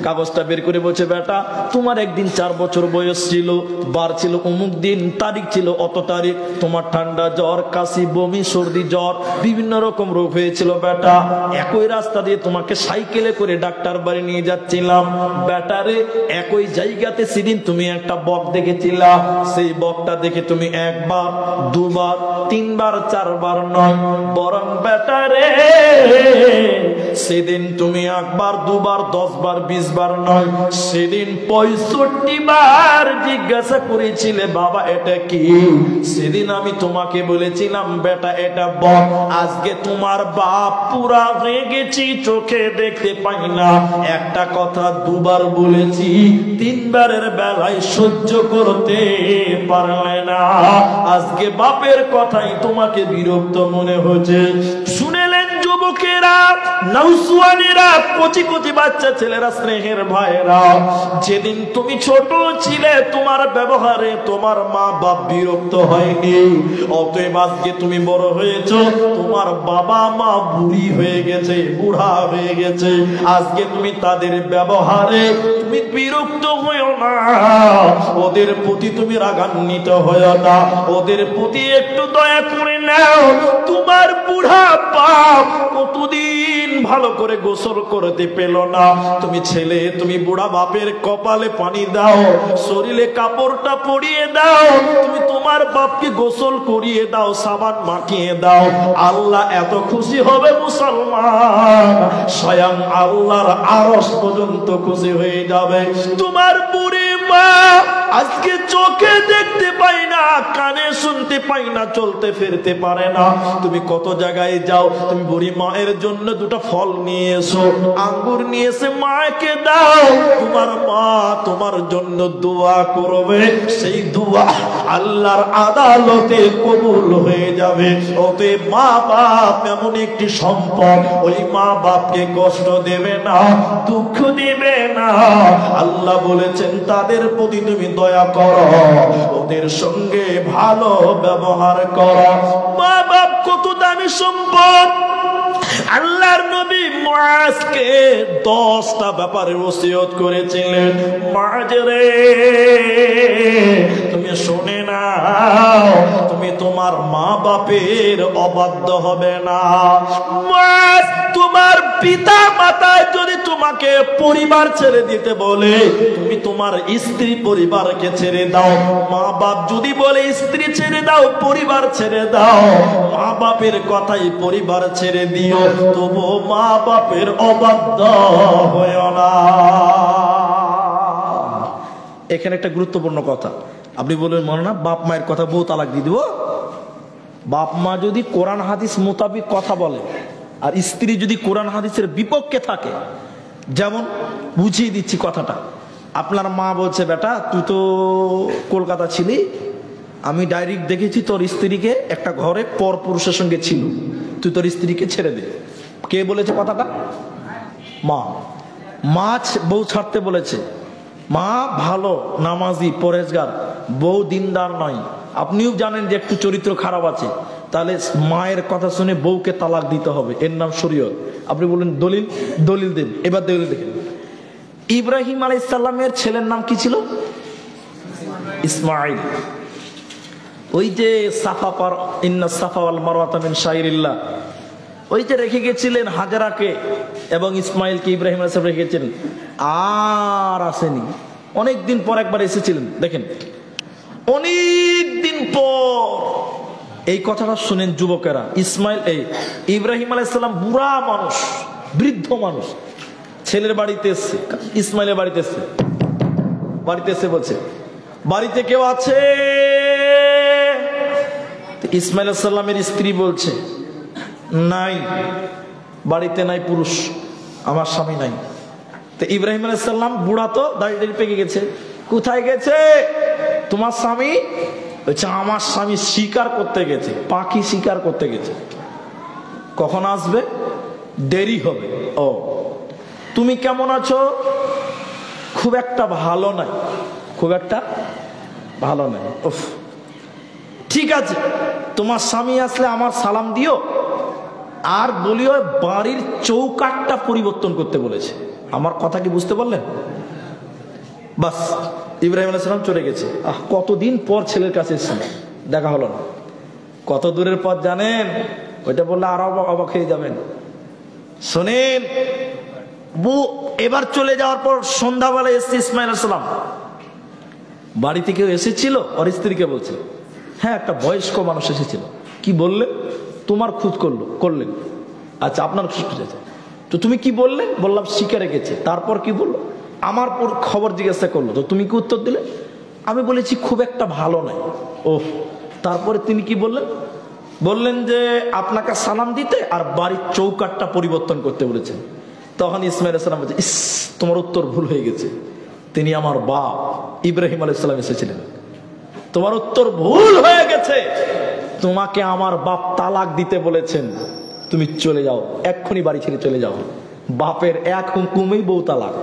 কাগজটা বের করে বলছে, বেটা তোমার একদিন 4 বছর বয়স ছিল, বার ছিল অমুক দিন, তারিখ ছিল অত তারিখ, তোমার ঠান্ডা জ্বর, কাশি, বমি, সর্দি, জ্বর, বিভিন্ন রকম রোগ হয়েছিল বেটা। একই রাস্তা দিয়ে তোমাকে সাইকেলে করে ডাক্তার বাড়ি নিয়ে যাচ্ছিলাম বেটারে। একই জায়গাতে সেদিন তুমি একটা বক দেখেছিলা, সেই বকটা দেখে তুমি 1 বার 2 বার 3 বার 4 বার নয়, বরং বেটারে সেদিন তুমি 1 বার 2 বার 10 বার 20 বার নয়, সেদিন 65 বার জিজ্ঞাসা করেছিলে বাবা এটা কি। সেদিন আমি তোমাকে বলেছিলাম বেটা এটা বক। আজকে তোমার বাপ পুরা রেগেছি, চোখে দেখতে পাই না, একটা কথা 2 বার বলেছি, 3 বারের বেলায় সহ্য করতে পারলে না। আজকে বাপের কথাই তোমাকে বিরক্ত মনে হচ্ছে। শুনেলেন যুবকেরা, নওজওয়ানেরা, কচি কচি বাচ্চা ছেলেরা, স্নেহের ভাইরা, যেদিন তুমি ছোট ছিলে তোমার ব্যবহারে তোমার মা বাপ বিরক্ত হয়নি। অতএব আজকে তুমি বড় হয়েছো, তোমার বাবা মা বুড়ি হয়ে গেছে, বুড়া হয়ে গেছে, আজকে তুমি তাদের ব্যবহারে তুমি বিরক্ত হয়েও না, ওদের প্রতি তুমি রাগান্বিত হয়েও না, ওদের প্রতি একটু দয়া করে নাও। তোমার বুড়া বাপ কতদিন ভালো করে গোসল করতে পেল না, তুমি ছেলে, তুমি বুড়া বাপের কপালে পানি দাও, শরীরে কাপড়টা পরিয়ে দাও, তুমি তোমার বাপকে গোসল করিয়ে দাও, সাবান মাখিয়ে দাও, আল্লাহ এত খুশি হবে মুসলমান, স্বয়ং আল্লাহর আরশ পর্যন্ত খুশি হয়ে যাবে। তোমার বুড়ি মা আজকে চোখে দেখতে পাই না, কানে শুনতে পাই না, চলতে ফিরতে পারে না, তুমি কত জায়গায় যাও, তুমি বুড়ি মায়ের জন্য 2টা ফল নিয়ে এসো, আঙ্গুর নিয়ে এসে মাকে দাও, তোমার মা তোমার জন্য দোয়া করবে, সেই দোয়া আল্লাহর আদালতে কবুল হয়ে যাবে। ওতে মা বাপ এমন একটি সম্পদ, ওই মা বাপকে কষ্ট দেবে না, দুঃখ দেবে না। আল্লাহ বলেছেন তাদের প্রতি তুমি দয়া করো, ওদের সঙ্গে ভালো ব্যবহার করো। মা বাপ কত দামি সম্পদ। আল্লাহর নবী মুআজকে 10টা ব্যাপারে ওসিয়ত করেছিলেন। মুআজ রে তুমি শুনে নাও, তুমি তোমার মা বাপের অবাধ্য হবে না। তোমার পিতা মাতায় যদি তোমাকে পরিবার ছেড়ে দিতে বলে, তুমি তোমার স্ত্রী পরিবারকে ছেড়ে দাও। মা বাপ যদি বলে স্ত্রী ছেড়ে দাও, পরিবার ছেড়ে দাও, মা বাপের কথাই পরিবার ছেড়ে দিও, তবু মা বাপের অবাধ্য হয়ো না। এখানে একটা গুরুত্বপূর্ণ কথা। আপনি বলবেন মৌলানা, বাপ মায়ের কথা বউ তালাক দিয়ে দিব? বাপ মা যদি কোরআন হাদিস মোতাবিক কথা বলে আর স্ত্রী যদি কোরআন হাদিসের বিপক্ষে থাকে, যেমন বুঝিয়ে দিচ্ছি কথাটা। আপনার মা বলছে, বেটা তুই তো কলকাতা ছিলি, আমি ডাইরেক্ট দেখেছি তোর স্ত্রীকে একটা ঘরে পর পুরুষের সঙ্গে ছিল, তুই তোর স্ত্রীকে ছেড়ে দে। কে বলেছে কথাটা? মা। মাছ বউ ছাড়তে বলেছে। মা ভালো নামাজি পরেজগার, বউ দিনদার নয়, আপনিও জানেন যে একটু চরিত্র খারাপ আছে, তাহলে মায়ের কথা শুনে বউকে তালাক দিতে হবে, এর নাম শরীয়ত। আপনি বলেন দলিল, দলিল দেন। এবার দলিল দেখেন, ইব্রাহিম আলাইহিস সালামের ছেলের নাম কি ছিল? ইসমাইল। ওই যে সাফা পার, ইন্না সাফা ওয়াল মারওয়াতা মিন শাইরিল্লাহ, ওই যে রেখে গেছিলেন হাজারাকে এবং ইসমাইলকে ইব্রাহিম আলাইহিস সালাম রেখে গেছিলেন, আর আসেনি। অনেকদিন পর একবার এসেছিলেন, দেখেন অনেকদিন পর। এই কথাটা শুনেন যুবকেরা, ইব্রাহিম আলাইহিস সালাম বুড়া মানুষ, বৃদ্ধ মানুষ, ছেলের বাড়িতে এসছে, ইসমাইলের বাড়িতে এসছে, বাড়িতে এসে বলছে, বাড়িতে কেউ আছে? ইসমাইল আলাইহিস সালামের স্ত্রী বলছে, নাই, বাড়িতে নাই পুরুষ, আমার স্বামী নাই। তো ইব্রাহিম আলাইহিস সালাম বুড়া তো, দাড়ি পেকে গেছে, কোথায় গেছে তোমার স্বামী? বলছে, আমার স্বামী শিকার করতে গেছে, পাখি শিকার করতে গেছে, কখন আসবে? দেরি হবে। ও, তুমি কেমন আছো? খুব একটা ভালো নাই, খুব একটা ভালো নাই। উফ, ঠিক আছে, তোমার স্বামী আসলে আমার সালাম দিও, আর বলিও বাড়ির চৌকাঠটা পরিবর্তন করতে বলেছে। আমার কথা কি বুঝতে পারলেন? বাস, ইব্রাহিম আলাইহিস সালাম চলে গেছে। কতদিন পর ছেলের কাছে এসেছিল, দেখা হলো না। কত দূরের পথ জানেন? ওইটা বললে আরো অবাক হয়ে যাবেন। শোনেন, এবার চলে যাওয়ার পর সন্ধ্যাবেলা এসছে ইসমাইল আলাইহিস সালাম, বাড়িতে কেউ এসেছিল? ওর স্ত্রীকে বলছে, হ্যাঁ একটা বয়স্ক মানুষ এসেছিল। কি বললে? তোমার খুঁজ করলেন। আচ্ছা, আপনার খুঁজ খুঁজেছে তো তুমি কি বললে? বললাম শিকারে গেছে। তারপর কি বললো? আমার খবর জিজ্ঞাসা করলো, তো তুমি কি উত্তর দিলে? আমি বলেছি খুব একটা ভালো নাই। ওহ, তারপরে তিনি কি বললেন? বললেন যে আপনাকে সালাম দিতে আর বাড়ির চৌকাঠটা পরিবর্তন করতে বলেছেন। তখন ইসমাইল আলাইহিস সালাম বলছে, ইস, তোমার উত্তর ভুল হয়ে গেছে, তিনি আমার বাপ ইব্রাহিম আলাইহিস সালাম এসেছিলেন। তোমার উত্তর ভুল হয়ে গেছে, তোমাকে আমার বাপ তালাক দিতে বলেছেন, তুমি চলে যাও, এক্ষুনি বাড়ি ছেড়ে চলে যাও। বাপের এক হুকুমেই বউ তালাক।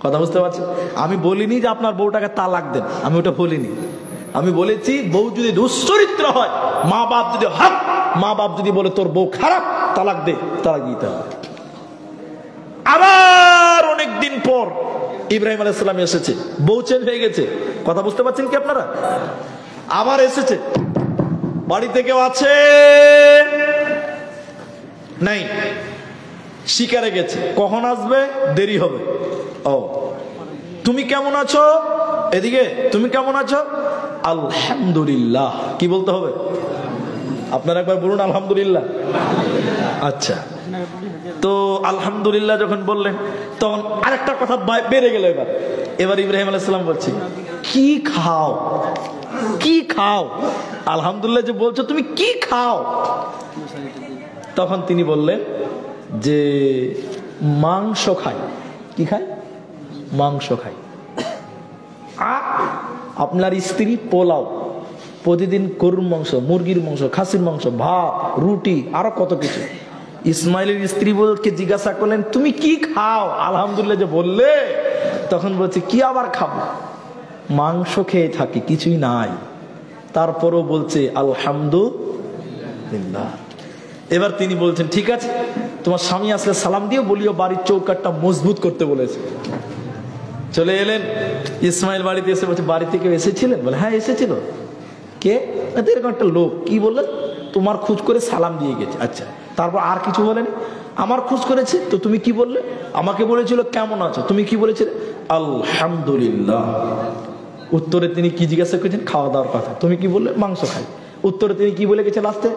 কথা বুঝতে পারছেন? আমি বলিনি যে আপনার বউটাকে তালাক দেন, আমি ওটা বলিনি। আমি বলেছি বউ যদি দুশ্চরিত্র হয়, মা বাপ যদি হক, মা বাপ যদি বলে তোর বউ খারাপ, তালাক দে, তালাক দিতে হবে। আবার অনেকদিন পর ইব্রাহিম আলাইহিস সালাম এসেছে, বউ চেঞ্জ হয়ে গেছে। কথা বুঝতে পারছেন কি আপনারা? আবার এসেছে, বাড়িতে কেউ আছে? নাই, শিকারে গেছে, কখন আসবে? দেরি হবে। ও, তুমি কেমন আছো? এদিকে তুমি কেমন আছো? আলহামদুলিল্লাহ। কি বলতে হবে? আপনারা একবার বলুন আলহামদুলিল্লাহ। আচ্ছা, তো আলহামদুলিল্লাহ যখন বললেন, তখন আরেকটা কথা বেড়ে গেল। এবার ইব্রাহিম আলাইহিস সালাম বলছে, কি খাও? কি খাও? আলহামদুলিল্লাহ যে বলছো, তুমি কি খাও? তখন তিনি বললেন যে মাংস খাই। কি খাই? মাংস খাই। আপনার স্ত্রী পোলাও, প্রতিদিন গরুর মাংস, মুরগির মাংস, খাসির মাংস, ভাত, রুটি, আরো কত কিছু। ইসমাইলের স্ত্রী বলকে জিজ্ঞাসা করলেন, তুমি কি খাও? আলহামদুলিল্লাহ যে বললে, তখন বলছে কি আবার খাবো, মাংস খেয়ে থাকি, কিছুই নাই। তারপরও বলছে আলহামদুলিল্লাহ। এবার তিনি বলছেন, ঠিক আছে, তোমার স্বামী আসলে সালাম দিও, বলিও বাড়ির চৌকাঠটা মজবুত করতে বলেছে। চলে এলেন ইসমাইল বাড়িতে এসে বলছে, বাড়িতে কেউ এসেছিলেন? বলে হ্যাঁ এসেছিল। কে? এরকম একটা লোক। কি বললেন? তোমার খোঁজ করে সালাম দিয়ে গেছে। আচ্ছা, তারপর আর কিছু বলেনি? আমার খোঁজ করেছে তো তুমি কি বললে? আমাকে বলেছিল কেমন আছো, তুমি কি বলেছিলে? আলহামদুলিল্লাহ। উত্তরে তিনি কি জিজ্ঞাসা করেছেন? খাওয়া দাওয়ার কথা। তুমি কি বললে? মাংস খাই। উত্তরে তিনি কি বলে গেছে লাস্টে?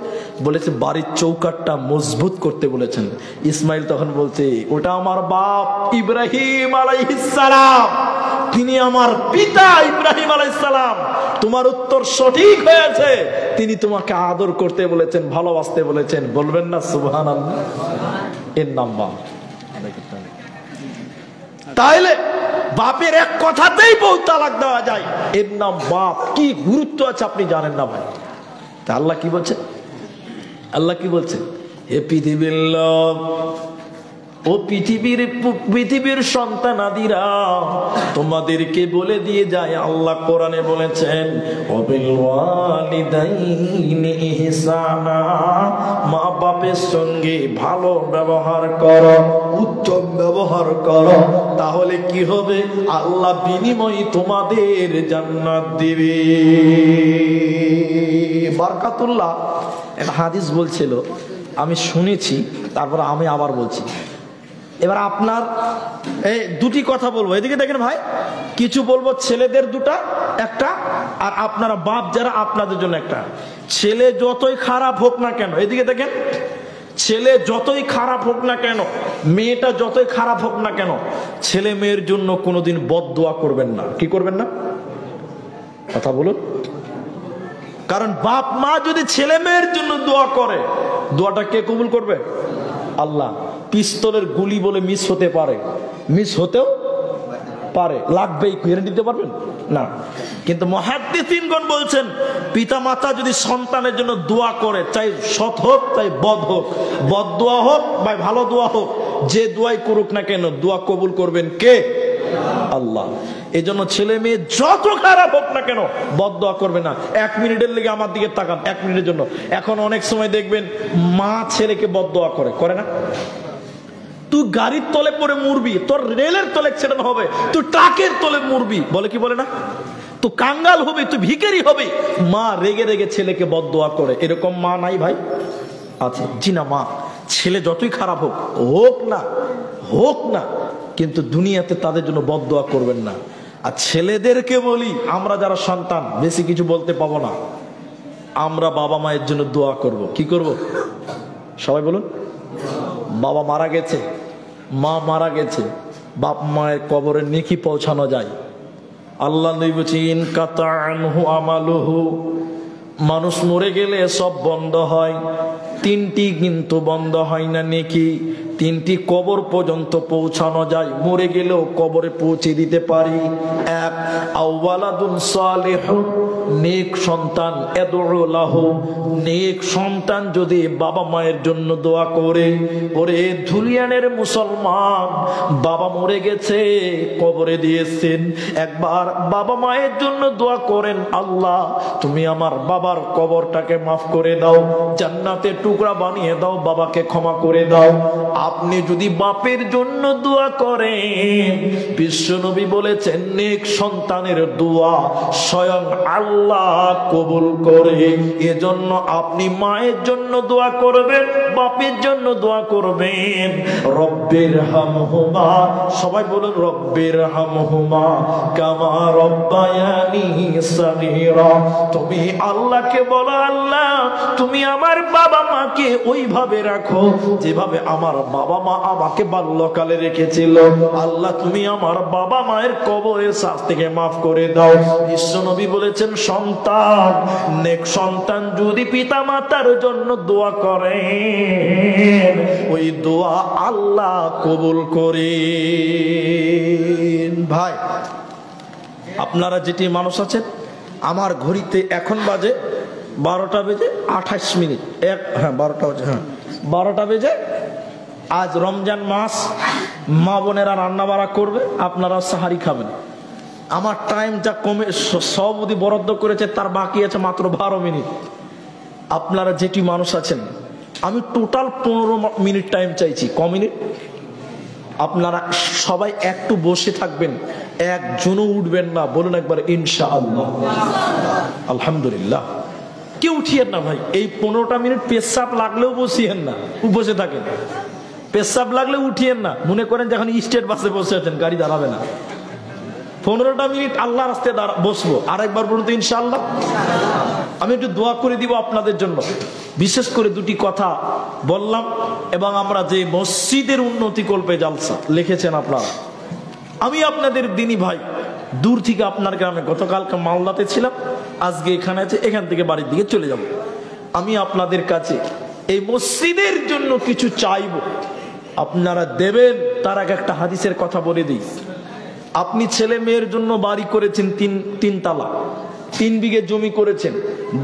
বলেছে বাড়ির চৌকাঠটা মজবুত করতে বলেছেন। ইসমাইল তখন বলছে ওটা আমার বাপ ইব্রাহিম আলাইহিস সালাম, তিনি আমার পিতা ইব্রাহিম আলাইহিস সালাম। তোমার উত্তর সঠিক হয়েছে, তিনি তোমাকে আদর করতে বলেছেন, ভালোবাসতে বলেছেন। বলবেন না সুবহানাল্লাহ? এর নাম বাপ। তাইলে বাপের এক কথাতেই বউ তালাক দেওয়া যায়, এর নাম বাপ। কি গুরুত্ব আছে আপনি জানেন না ভাই। তা আল্লাহ কি বলছেন? আল্লাহ কি বলছেন? হে পৃথিবীর লোক, ও পৃথিবীর সন্তানাদিরা, তোমাদেরকে বলে দিয়ে যায়, আল্লাহ কোরআনে বলেছেন ওয়াবিল ওয়ালিদাইনি ইহসানা, মা বাপের সঙ্গে ভালো ব্যবহার করো, উত্তম ব্যবহার করো, তাহলে কি হবে? আল্লাহ বিনিময়ে তোমাদের জান্নাত দিবে। বারকাতুল্লাহ একটা হাদিস বলছিল, আমি শুনেছি, তারপর আমি আবার বলছি। এবার আপনার এই দুটি কথা বলবো, এদিকে দেখেন ভাই, কিছু বলবো ছেলেদের দুটা একটা, আর আপনারা বাপ যারা আপনাদের জন্য একটা। ছেলে যতই খারাপ হোক না কেন, এদিকে দেখেন, ছেলে যতই খারাপ হোক না কেন, মেয়েটা যতই খারাপ হোক না কেন, ছেলে মেয়ের জন্য কোনোদিন বদদোয়া করবেন না। কি করবেন না? কথা বলুন। কারণ বাপ মা যদি ছেলে মেয়ের জন্য দোয়া করে, দোয়াটা কে কবুল করবে? আল্লাহ। পিস্তলের গুলি বলে মিস হতে পারে, মিস হতেও পারে, লাগবেই, গ্যারান্টি দিতে পারবেন না। কিন্তু মুহাদ্দিসিনগণ বলছেন পিতা মাতা যদি সন্তানের জন্য দোয়া করে, চাই সৎ হোক চাই বদ হোক, বদ দোয়া হোক বা ভালো দোয়া হোক, যে দোয়াই করুক না কেন, দোয়া কবুল করবেন কে? আল্লাহ। এই জন্য ছেলে মেয়ে যত খারাপ হোক না কেন বদ দোয়া করবে না। 1 মিনিটের লেগে আমার দিকে তাকান, 1 মিনিটের জন্য। এখন অনেক সময় দেখবেন মা ছেলেকে বদ দোয়া করে না? তুই গাড়ির তলে পড়ে মরবি, তোর রেলের তলে অ্যাক্সিডেন্ট হবে, তুই ট্রাকের তলে মরবি, বলে কি বলে না? তুই কাঙ্গাল হবি, তুই ভিখারি হবি। মা রেগে রেগে ছেলেকে বদদোয়া করে। এরকম মা নাই ভাই? আছে। জি না, মা ছেলে যতই খারাপ হোক না, কিন্তু দুনিয়াতে তাদের জন্য বদদোয়া করবেন না। আর ছেলেদেরকে বলি, আমরা যারা সন্তান বেশি কিছু বলতে পাবো না, আমরা বাবা মায়ের জন্য দোয়া করব। কি করব? সবাই বলুন। বাবা মারা গেছে, মা মারা গেছে, বাপ মায়ের কবরে নেকি পৌঁছানো যায়। আল্লাহ নবী বলেন কাতা আনহু আমালুহু, মানুষ মরে গেলে সব বন্ধ হয়, 3টি কিন্তু বন্ধ হয় না নেকি। 3টি কবর পর্যন্ত পৌঁছানো যায়, মরে গেলেও কবরে পৌঁছে দিতে পারি। 1 আওয়ালাদুন সালিহুন, নেক সন্তান, এদউ লাহু, নেক সন্তান যদি বাবা মায়ের জন্য দোয়া করে। ওরে ধুলিয়ানের মুসলমান, বাবা মরে গেছে, কবরে দিয়েছেন, একবার বাবা মায়ের জন্য দোয়া করেন, আল্লাহ তুমি আমার বাবার কবরটাকে মাফ করে দাও, জান্নাতের টুকরা বানিয়ে দাও, বাবাকে ক্ষমা করে দাও। আপনি যদি বাপের জন্য দোয়া করেন, বিশ্বনবী বলেছেন নেক সন্তানের দোয়া স্বয়ং আল্লাহ কবুল করে। এজন্য আপনি মায়ের জন্য দোয়া করবেন, বাপের জন্য দোয়া করবেন। রব্বির হামহুমা, সবাই বলুন রব্বির হামহুমা কামা রব্বায়ানি সগীরা। তুমি আল্লাহকে বলো, আল্লাহ তুমি আমার বাবা মাকে ওইভাবে রাখো যেভাবে আমার বাবা মা আমাকে বাল্যকালে রেখেছিল। আল্লাহ তুমি আমার বাবা মায়ের কবরের শাস্তিকে মাফ করে দাও। বিশ্বনবী বলেছেন সন্তান, নেক সন্তান যদি পিতা মাতার জন্য দোয়া করে, ওই দোয়া আল্লাহ কবুল করে। ভাই আপনারা যেটি মানুষ আছেন, আমার ঘড়িতে এখন বাজে 12টা বেজে 28 মিনিট, 12টা বাজে, 12টা বেজে। আজ রমজান মাস, মা বোনেরা রান্না বাড়া করবে, আপনারা সাহারি খাবেন। আমার টাইম যা কমে সভাপতি বরাদ্দ করেছে তার বাকি আছে মাত্র 12 মিনিট। আপনারা যেটি মানুষ আছেন, আমি টোটাল 15 মিনিট টাইম চাইছি। ক মিনিট? আপনারা সবাই একটু বসে থাকবেন, একজনও উঠবেন না, বলুন একবার ইনশাআল্লাহ। আলহামদুলিল্লাহ। কেউ উঠিয়েন না ভাই, এই 15টা মিনিট পেশাব লাগলেও বসিয়েন না, বসে থাকেন। পেশাব লাগলে উঠিয়েন না, মনে করেন যখন স্টেট বাসে বসে আছেন, গাড়ি দাঁড়াবে না। 15টা মিনিট আল্লাহ রাস্তায় বসবো। আরেকবার বলুন তো ইনশাআল্লাহ। আমি একটু দোয়া করে দিব আপনাদের জন্য। বিশেষ করে দুটি কথা বললাম, এবং আমরা যে মসজিদের উন্নতি কল্পে জালসা লিখেছেন আপনারা, আমি আপনাদের দিনী ভাই, দূর থেকে আপনার গ্রামে, গতকালকে মালদাতে ছিলাম, আজকে এখানে আছে, এখান থেকে বাড়ির দিকে চলে যাব। আমি আপনাদের কাছে এই মসজিদের জন্য কিছু চাইব, আপনারা দেবেন। তার আগে একটা হাদিসের কথা বলে দিই। আপনি ছেলে মেয়ের জন্য বাড়ি করেছেন, তিন তালা, 3 বিঘে জমি করেছেন,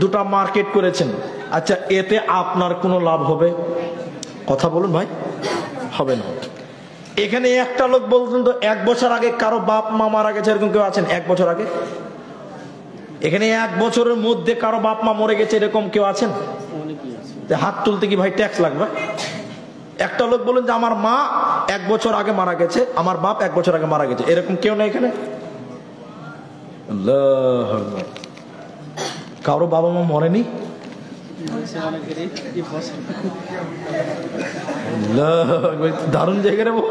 2টা মার্কেট করেছেন, আচ্ছা এতে আপনার কোনো লাভ হবে? কথা বলুন ভাই, হবে না। এখানে একটা লোক বলতেন তো 1 বছর আগে কারো বাপ মা মারা গেছে, এরকম কেউ আছেন? 1 বছর আগে এখানে 1 বছরের মধ্যে কারো বাপ মা মরে গেছে, এরকম কেউ আছেন? হাত তুলতে কি ভাই ট্যাক্স লাগবে? একটা লোক বলুন যে আমার মা 1 বছর আগে মারা গেছে, আমার বাপ 1 বছর আগে মারা গেছে, এরকম কেউ নেই এখানে? কারো বাবা মা মরেনি? দারুণ জায়গা রে বাবা।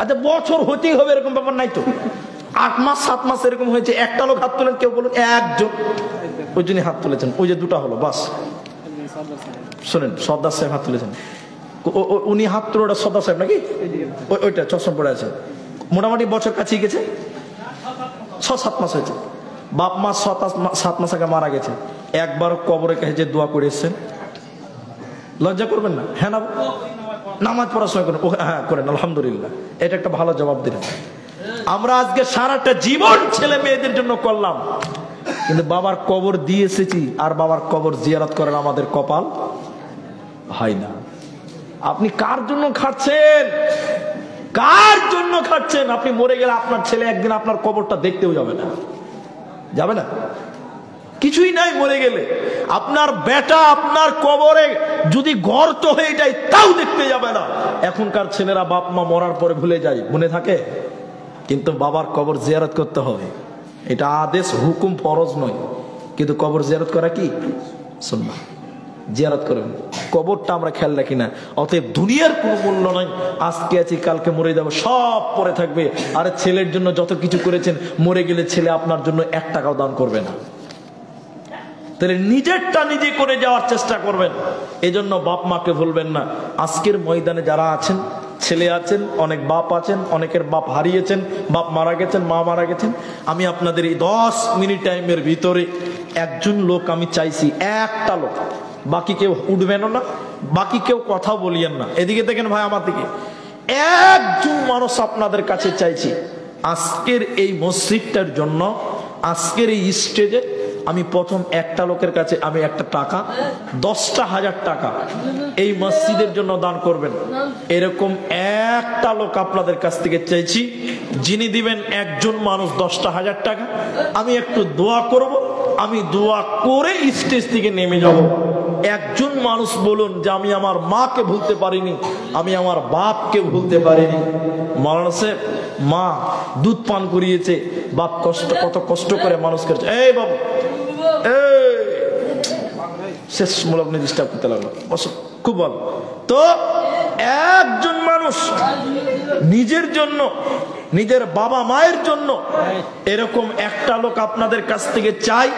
আচ্ছা বছর হতেই হবে এরকম ব্যাপার নাই তো, 8 মাস 7 মাস এরকম হয়েছে। একটা লোক হাত তুলেন, কেউ বলুন একজন। ওই জন্য হাত তুলেছেন, ওই যে 2টা হলো বাস। শোনেন, সর্দার সাহেব হাত তুলেছেন, উনি হাত তুলে, ওটা সর্দার সাহেব নাকি? ওইটা চশমা পড়ে আছে। মোটামুটি বছর কাছে গেছে, 6-7 মাস হয়েছে। বাপ মা 7 মাস আগে মারা গেছে, একবার কবরের কাছে যে দোয়া করে এসছেন? লজ্জা করবেন না? হ্যাঁ না, নামাজ পড়ার সময় করেন? হ্যাঁ করেন, আলহামদুলিল্লাহ। এটা একটা ভালো জবাব দিলেন। আমরা আজকে সারাটা জীবন ছেলে মেয়েদের জন্য করলাম, কিন্তু বাবার কবর দিয়ে এসেছি, আর বাবার কবর জিয়ারত করেন আমাদের কপাল হয় না। আপনি কার জন্য খাচ্ছেন? কার জন্য খাচ্ছেন? আপনি মরে গেলে আপনার ছেলে একদিন আপনার কবরটা দেখতেও যাবে না, যাবে না। কিছুই নাই মরে গেলে। আপনার বেটা আপনার কবরে যদি গর্ত হয়ে যায়, তাও দেখতে যাবে না। এখনকার ছেলেরা বাপ মা মরার পরে ভুলে যায়, মনে থাকে। কিন্তু বাবার কবর জিয়ারত করতে হবে, এটা আদেশ, হুকুম, ফরজ নয়। কিন্তু কবর জিয়ারত করা কি সুন্নাহ। জিয়ারত করেন, কবরটা আমরা খেয়াল রাখি না। অতএব দুনিয়ার কোনো মূল্য নাই। আজকে আছি, কালকে মরে যাবো, সব পরে থাকবে। আর ছেলের জন্য যত কিছু করেছেন, মরে গেলে ছেলে আপনার জন্য 1 টাকাও দান করবে না। তাহলে নিজেরটা নিজে করে যাওয়ার চেষ্টা করবেন। এজন্য বাপ মাকে ভুলবেন না। আজকের ময়দানে যারা আছেন, ছেলে আছেন, অনেক বাপ আছেন, অনেকের বাপ হারিয়েছেন, বাপ মারা গেছেন, মা মারা গেছেন। আমি আপনাদের এই 10 মিনিট টাইমের ভিতরে একজন লোক আমি চাইছি, একটা লোক, বাকি কেউ উঠবেন না, বাকি কেউ কথা বলিয়েন না। এদিকে দেখেন ভাই, আমার দিকে একজন মানুষ আপনাদের কাছে চাইছি। আজকের এই মসজিদটার জন্য, আজকের এই স্টেজে আমি প্রথম একটা লোকের কাছে আমি একটা টাকা, 10,000 টাকা এই মসজিদের জন্য দান করবেন। এরকম একটা লোক আপনাদের কাছ থেকে চাইছি, যিনি দিবেন একজন মানুষ 10,000 টাকা। আমি একটু দোয়া করব, আমি দোয়া করে স্টেজ থেকে নেমে যাব। একজন মানুষ বলুন যে আমি আমার মাকে ভুলতে পারিনি, আমি আমার বাপকে ভুলতে পারিনি। মাওলানা সাহেব, মা দুধ পান করিয়েছে, বাপ কত কষ্ট করে মানুষ করেছে। এই বাবু, শেষ মূলক ডিস্টার্ব করতে লাগলো, খুব ভালো। তো একজন মানুষ নিজের জন্য, নিজের বাবা মায়ের জন্য এরকম একটা লোক আপনাদের কাছ থেকে চাই,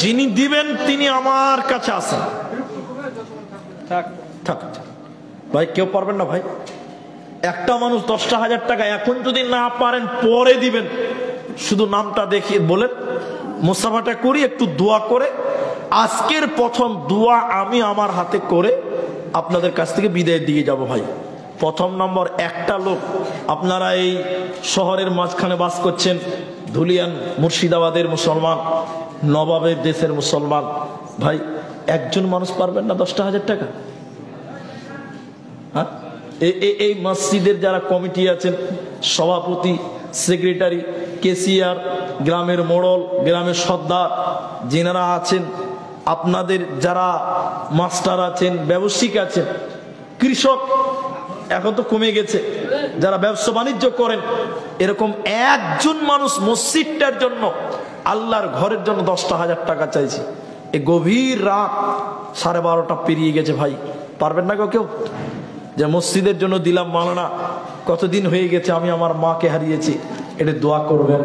যিনি দিবেন তিনি আমার কাছে আসেন। থাক ভাই, কেউ পারবেন না ভাই? একটা মানুষ 10,000 টাকা, এখন যদি না পারেন পরে দিবেন, শুধু নামটা দেখিয়ে বলেন, মুসাফাটা করি, একটু দোয়া করে আজকের প্রথম দোয়া আমি আমার হাতে করে আপনাদের কাছ থেকে বিদায় দিয়ে যাব ভাই। প্রথম নম্বর, একটা লোক, আপনারা এই শহরের মাঝখানে বাস করছেন, ধুলিয়ান মুর্শিদাবাদের মুসলমান, নবাবের দেশের মুসলমান ভাই, একজন মানুষ পারবেন না 10,000 টাকা? হ্যাঁ, এই মসজিদের যারা কমিটি আছেন, সভাপতি, সেক্রেটারি, কেসিয়ার, গ্রামের মোড়ল, গ্রামের সর্দার যিনারা আছেন, আপনাদের যারা মাস্টার আছেন, ব্যবসায়িক আছেন, কৃষক, এখন তো কমে গেছে, যারা ব্যবসা বাণিজ্য করেন, এরকম একজন মানুষ মসজিদটার জন্য, আল্লাহর ঘরের জন্য 10,000 টাকা চাইছে। এই গভীর রাত 12:30 পেরিয়ে গেছে ভাই, পারবেন না কেউ? যে মসজিদের জন্য দিলাম মাওলানা, কতদিন হয়ে গেছে আমি আমার মাকে হারিয়েছি, এটা দোয়া করবেন।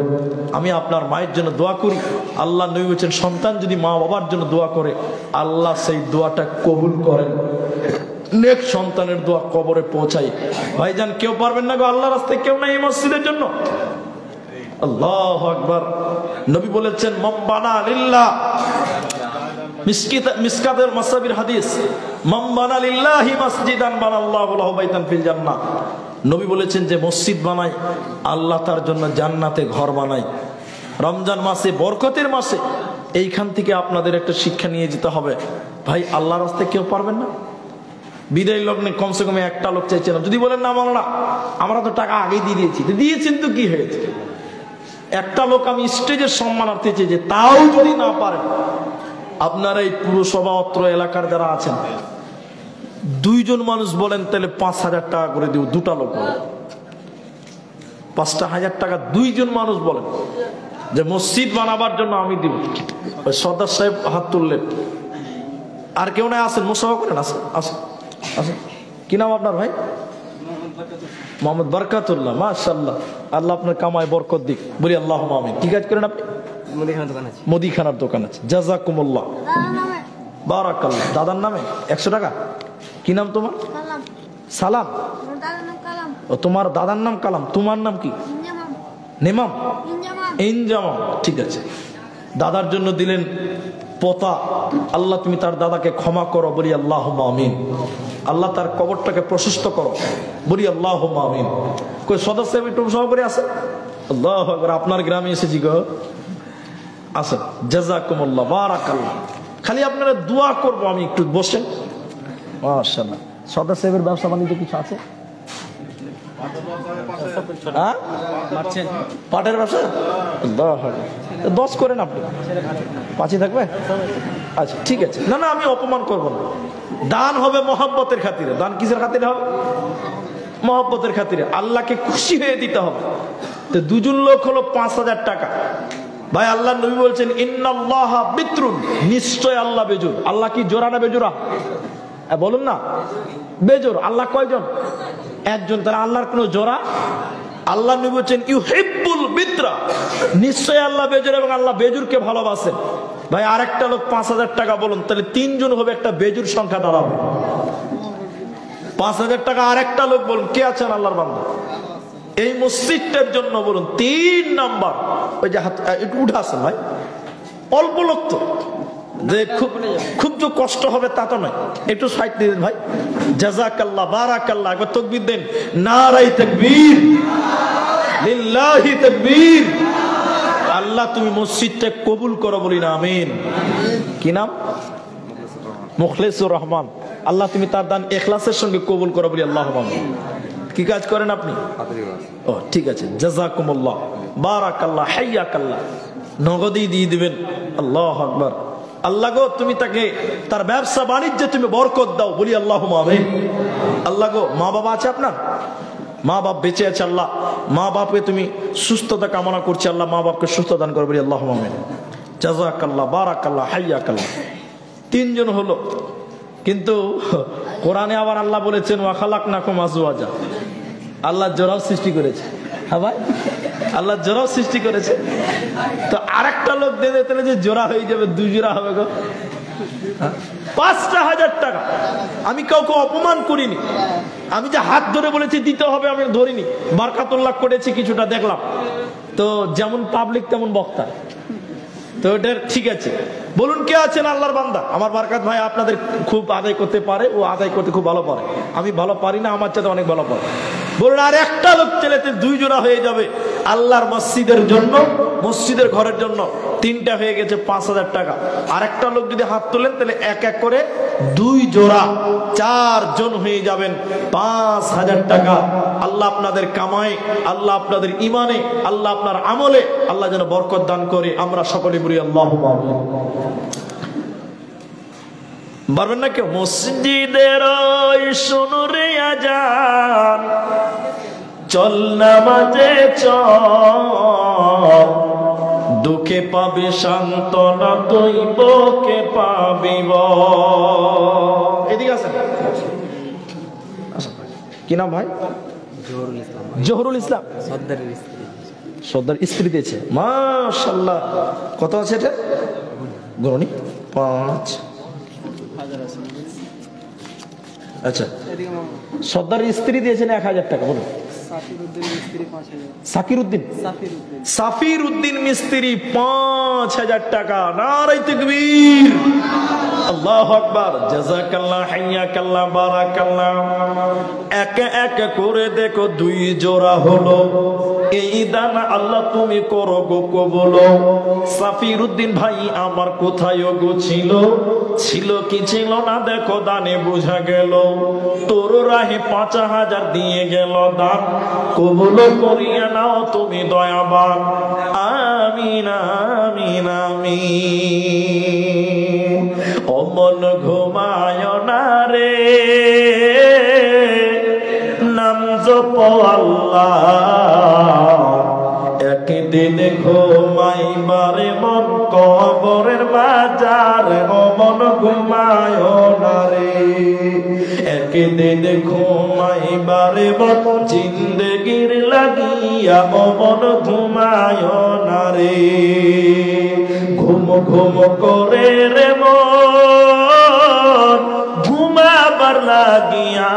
আমি আপনার মায়ের জন্য দোয়া করি। আল্লাহ নবী বলেছেন, সন্তান যদি মা বাবার জন্য দোয়া করে, আল্লাহ সেই দোয়াটা কবুল করেন, নেক সন্তানের দোয়া কবরে পৌঁছায়। ভাইজান, কেউ পারবেন না গো আল্লাহর রাস্তায়? কেউ নাই এই মসজিদের জন্য? আল্লাহু আকবার। নবী বলেছেন, মান বানা লিল্লাহ, মিসকাতের মাসাবির হাদিস, মান বানা লিল্লাহি মাসজিদান বানাল্লাহু লাহু বাইতান ফিল জান্নাহ। নবী বলেছেন যে মসজিদ বানাই, আল্লাহ তার জন্য জান্নাতে ঘর বানাই। রমজান মাসে, বরকতের মাসে, এইখান থেকে আপনাদের একটা শিক্ষা নিয়ে যেতে হবে। ভাই, আল্লাহর রাস্তায় কেউ পারবেন না? বিদায় লগ্নে কমসে কম একটা লোক চাইছিলাম। যদি বলেন না মাওলানা আমরা তো টাকা আগেই দিয়ে দিয়েছি, দিয়েছেন তো কি হয়েছে? একটা লোক আমি স্টেজের সম্মানার্থে চেয়েছি, তাও যদি না পারেন, আপনারা এই পুরসভা অত্র এলাকার যারা আছেন, 2 জন মানুষ বলেন তাহলে 5,000 টাকা করে দিব। 2টা লোক বলেন 5,000 টাকা, 2 জন মানুষ বলেন যে মসজিদ বানাবার জন্য আমি দিব। ওই সর্দার সাহেব হাত তুললেন। আর কেউ নাই? আসেন, মুসাফা করেন, আসেন আসেন আসেন। কি নাম আপনার ভাই? মোহাম্মদ বরকাতুল্লাহ। মাশাআল্লাহ, আল্লাহ আপনার কামায় বরকত দিক, বলি আল্লাহুম্মা আমিন। কি কাজ করেন আপনি? মুদিখানার দোকান আছে। জাযাকুমুল্লাহ, বারাকাল্লাহ। দাদার নামে 100 টাকা। কি নাম তোমার? সালাম। ও, তোমার দাদার নাম কালাম, তোমার নাম কি? নেমাম, ইনজামাম। ঠিক আছে, দাদার জন্য দিলেন পোতা। আল্লাহ তুমি তার দাদাকে ক্ষমা করো, বলি আল্লাহুম্মা আমিন। আল্লাহ তার কবরটাকে প্রশস্ত করো, বলি আল্লাহুম্মা আমিন। কই সদস্য একটু সহকারী আছে? আল্লাহু আকবার। আপনার গ্রামে এসেছি গো, আসেন। জাযাকুমুল্লাহ, বারাকাল্লাহ। খালি আপনারা দোয়া করবো, আমি একটু বসেন। মাশাআল্লাহ। সদা সাহেবের ব্যবসা বাণিজ্য কিছু আছে? হ্যাঁ, পাটের ব্যবসা। 10 করেন আপনি, 5 থাকবে। আচ্ছা ঠিক আছে। না না, আমি অপমান করব না। দান হবে মহব্বতের খাতিরে। দান কিসের খাতিরে হবে? মহব্বতের খাতিরে। আল্লাহকে খুশি হয়ে দিতে হবে। তো 2 জন লোক হলো 5,000 টাকা। ভাই, আল্লাহ নবী বলছেন, ইন্নাল্লাহা বিত্রুন, নিশ্চয় আল্লাহ বেজোর। আল্লাহ কি জোড়া না বেজোড়া? বলুন না, বেজোর। আল্লাহ কয়জন? একজন। তারা আল্লাহর কোন জোড়া? আল্লাহ নবী বলছেন, ইউহিব্বুল বিত্রা, নিশ্চয় আল্লাহ বেজোর এবং আল্লাহ বেজুরকে ভালোবাসেন। ভাই, আরেকটা লোক 5,000 টাকা বলুন, তাহলে 3 জন হবে, একটা বেজুর সংখ্যা দাঁড়াবে। 5,000 টাকা আরেকটা লোক বলুন, কে আছেন আল্লাহর বান্দা এই মসজিদটার জন্য? বলুন 3 নাম্বার। ওই যে হাত একটু উঠে আসেন ভাই, অল্প লোক তো, যে খুব যে কষ্ট হবে তা তো নয়। একটু সাইড দিয়ে দেন ভাই। জাযাকাল্লাহ, বারাকাল্লাহ। একবার তাকবীর দেন। নারায়ে তাকবীর, লিল্লাহি তাকবীর। আল্লাহ তুমি মসজিদটা কবুল করো, বলি না আমিন। কি নাম? মুখলিসুর রহমান। আল্লাহ তুমি তার দান ইখলাসের সঙ্গে কবুল করো, বলি আল্লাহুম্মা আমিন। কি কাজ করেন আপনি? ও ঠিক আছে, জাযাকুমুল্লাহ, বারাকাল্লাহ, হাইয়াকাল্লাহ। নগদই দিয়ে দিবেন। আল্লাহু আকবার। আল্লাহ গো, তুমি তাকে তার ব্যবসা বাণিজ্যে তুমি বরকত দাও, বলি আল্লাহুম্মা আমিন। আল্লাহ গো, মা বাবা আছে আপনার? মা বাপ বেঁচে আছে, আল্লাহ মা বাপকে তুমি সুস্থতা কামনা করছি, আল্লাহ মা বাপকে সুস্থ দান করো, বলি আল্লাহুম্মা আমিন। জাযাকাল্লাহ, বারাকাল্লাহ, হাইয়াকাল্লাহ। 3 জন হলো, কিন্তু কোরআনে আবার আল্লাহ বলেছেন, ওয়া খালাকনাকুম আজওয়াজা। আল্লাহ জোড়াও সৃষ্টি করেছে। হ্যাঁ ভাই, আল্লাহ জোড়াও সৃষ্টি করেছে। তো আরেকটা লোক দিয়ে দিতে যে জোড়া হয়ে যাবে, 2 জোড়া হবে গো। 5,000 টাকা। আমি কাউকে অপমান করিনি। আমি যে হাত ধরে বলেছি দিতে হবে, আমি ধরিনি। বারকাতুল্লাহ করেছি কিছুটা, দেখলাম তো যেমন পাবলিক তেমন বক্তা। তো এটা ঠিক আছে। বলুন কে আছেন আল্লাহর বান্দা? আমার বারকাত ভাই আপনাদের খুব আদায় করতে পারে, ও আদায় করতে খুব ভালো পারে। আমি ভালো পারি না, আমার চাইতে অনেক ভালো পারে। বলুন আর একটা লোক ছেলেতে 2 জোড়া হয়ে যাবে আল্লাহর মসজিদের জন্য, মসজিদের ঘরের জন্য। 3টা হয়ে গেছে 5,000 টাকা। আর একটা লোক যদি হাত তোলেন, তাহলে এক এক করে 2 জোড়া, 4 জন হয়ে যাবেন। 5,000 টাকা। আল্লাহ আপনাদের কামায়, আল্লাহ আপনাদের ইমানে, আল্লাহ আপনার আমলে আল্লাহ যেন বরকত দান করে। আমরা সকলে বলি আল্লাহুম্মা আমিন। পারবেন না কেউ? মসজিদের শোনো রে আজান, চল নামাজে চল, দুঃখে পাবে সান্ত্বনা, দৈবকে পাবি বল। এদিকে আসেন। কি নাম ভাই? জহুরুল ইসলাম। সর্দার স্ত্রী দিয়েছে, মাশাআল্লাহ। কত আছে এটা গণনি? 5। আচ্ছা, সর্দার স্ত্রী দিয়েছেন 1000 টাকা। বলুন। সাফির উদ্দিন মিস্ত্রি 5000 টাকা। নারায়ে তাকবীর, আল্লাহু আকবার, জাযাকাল্লাহ, হাইয়াকাল্লাহ, বারাকাল্লাহ। একে একে করে দেখো 2 জোড়া হলো। এই দান আল্লাহ তুমি করো গো কবুল। সাফির উদ্দিন ভাই আমার কোথায় গো ছিল, ছিল কি ছিল না দেখো দানে বোঝা গেল। তোর রাহে 5000 দিয়ে গেল দান, কবুল করিয়া নাও তুমি দয়াবান। আমিন আমিন আমিন। ও মন ঘুমায় না রে, নাম জপ আল্লাহ। একদিন ঘুমাইবারে মন কবরের বাজারে, ও মন ঘুমায় না রে। একদিন ঘুমাইবারে মন জিন্দেগির লাগিয়া, ও মন ঘুমায় না রে। ঘুম ঘুম করে রে মন ঘুমাবার লাগিয়া,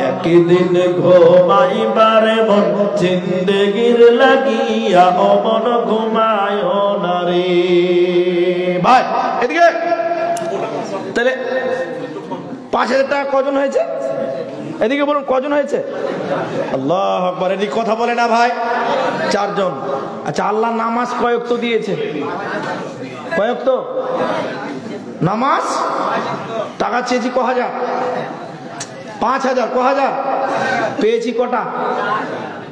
একদিন ঘুমাইবারে মন জিন্দেগির লাগিয়া, ও মন ঘুমায় না রে। ভাই এদিকে তাহলে 5000 টাকা কজন হয়েছে? এদিকে বলুন কজন হয়েছে? আল্লাহু আকবার। এদিকে কথা বলে না ভাই? 4 জন। আচ্ছা, আল্লাহ নামাজ কয় ওয়াক্ত দিয়েছে? কয় ওয়াক্ত নামাজ? টাকা চেয়েছি ক হাজার? 5000। ক হাজার পেয়েছি? কটা?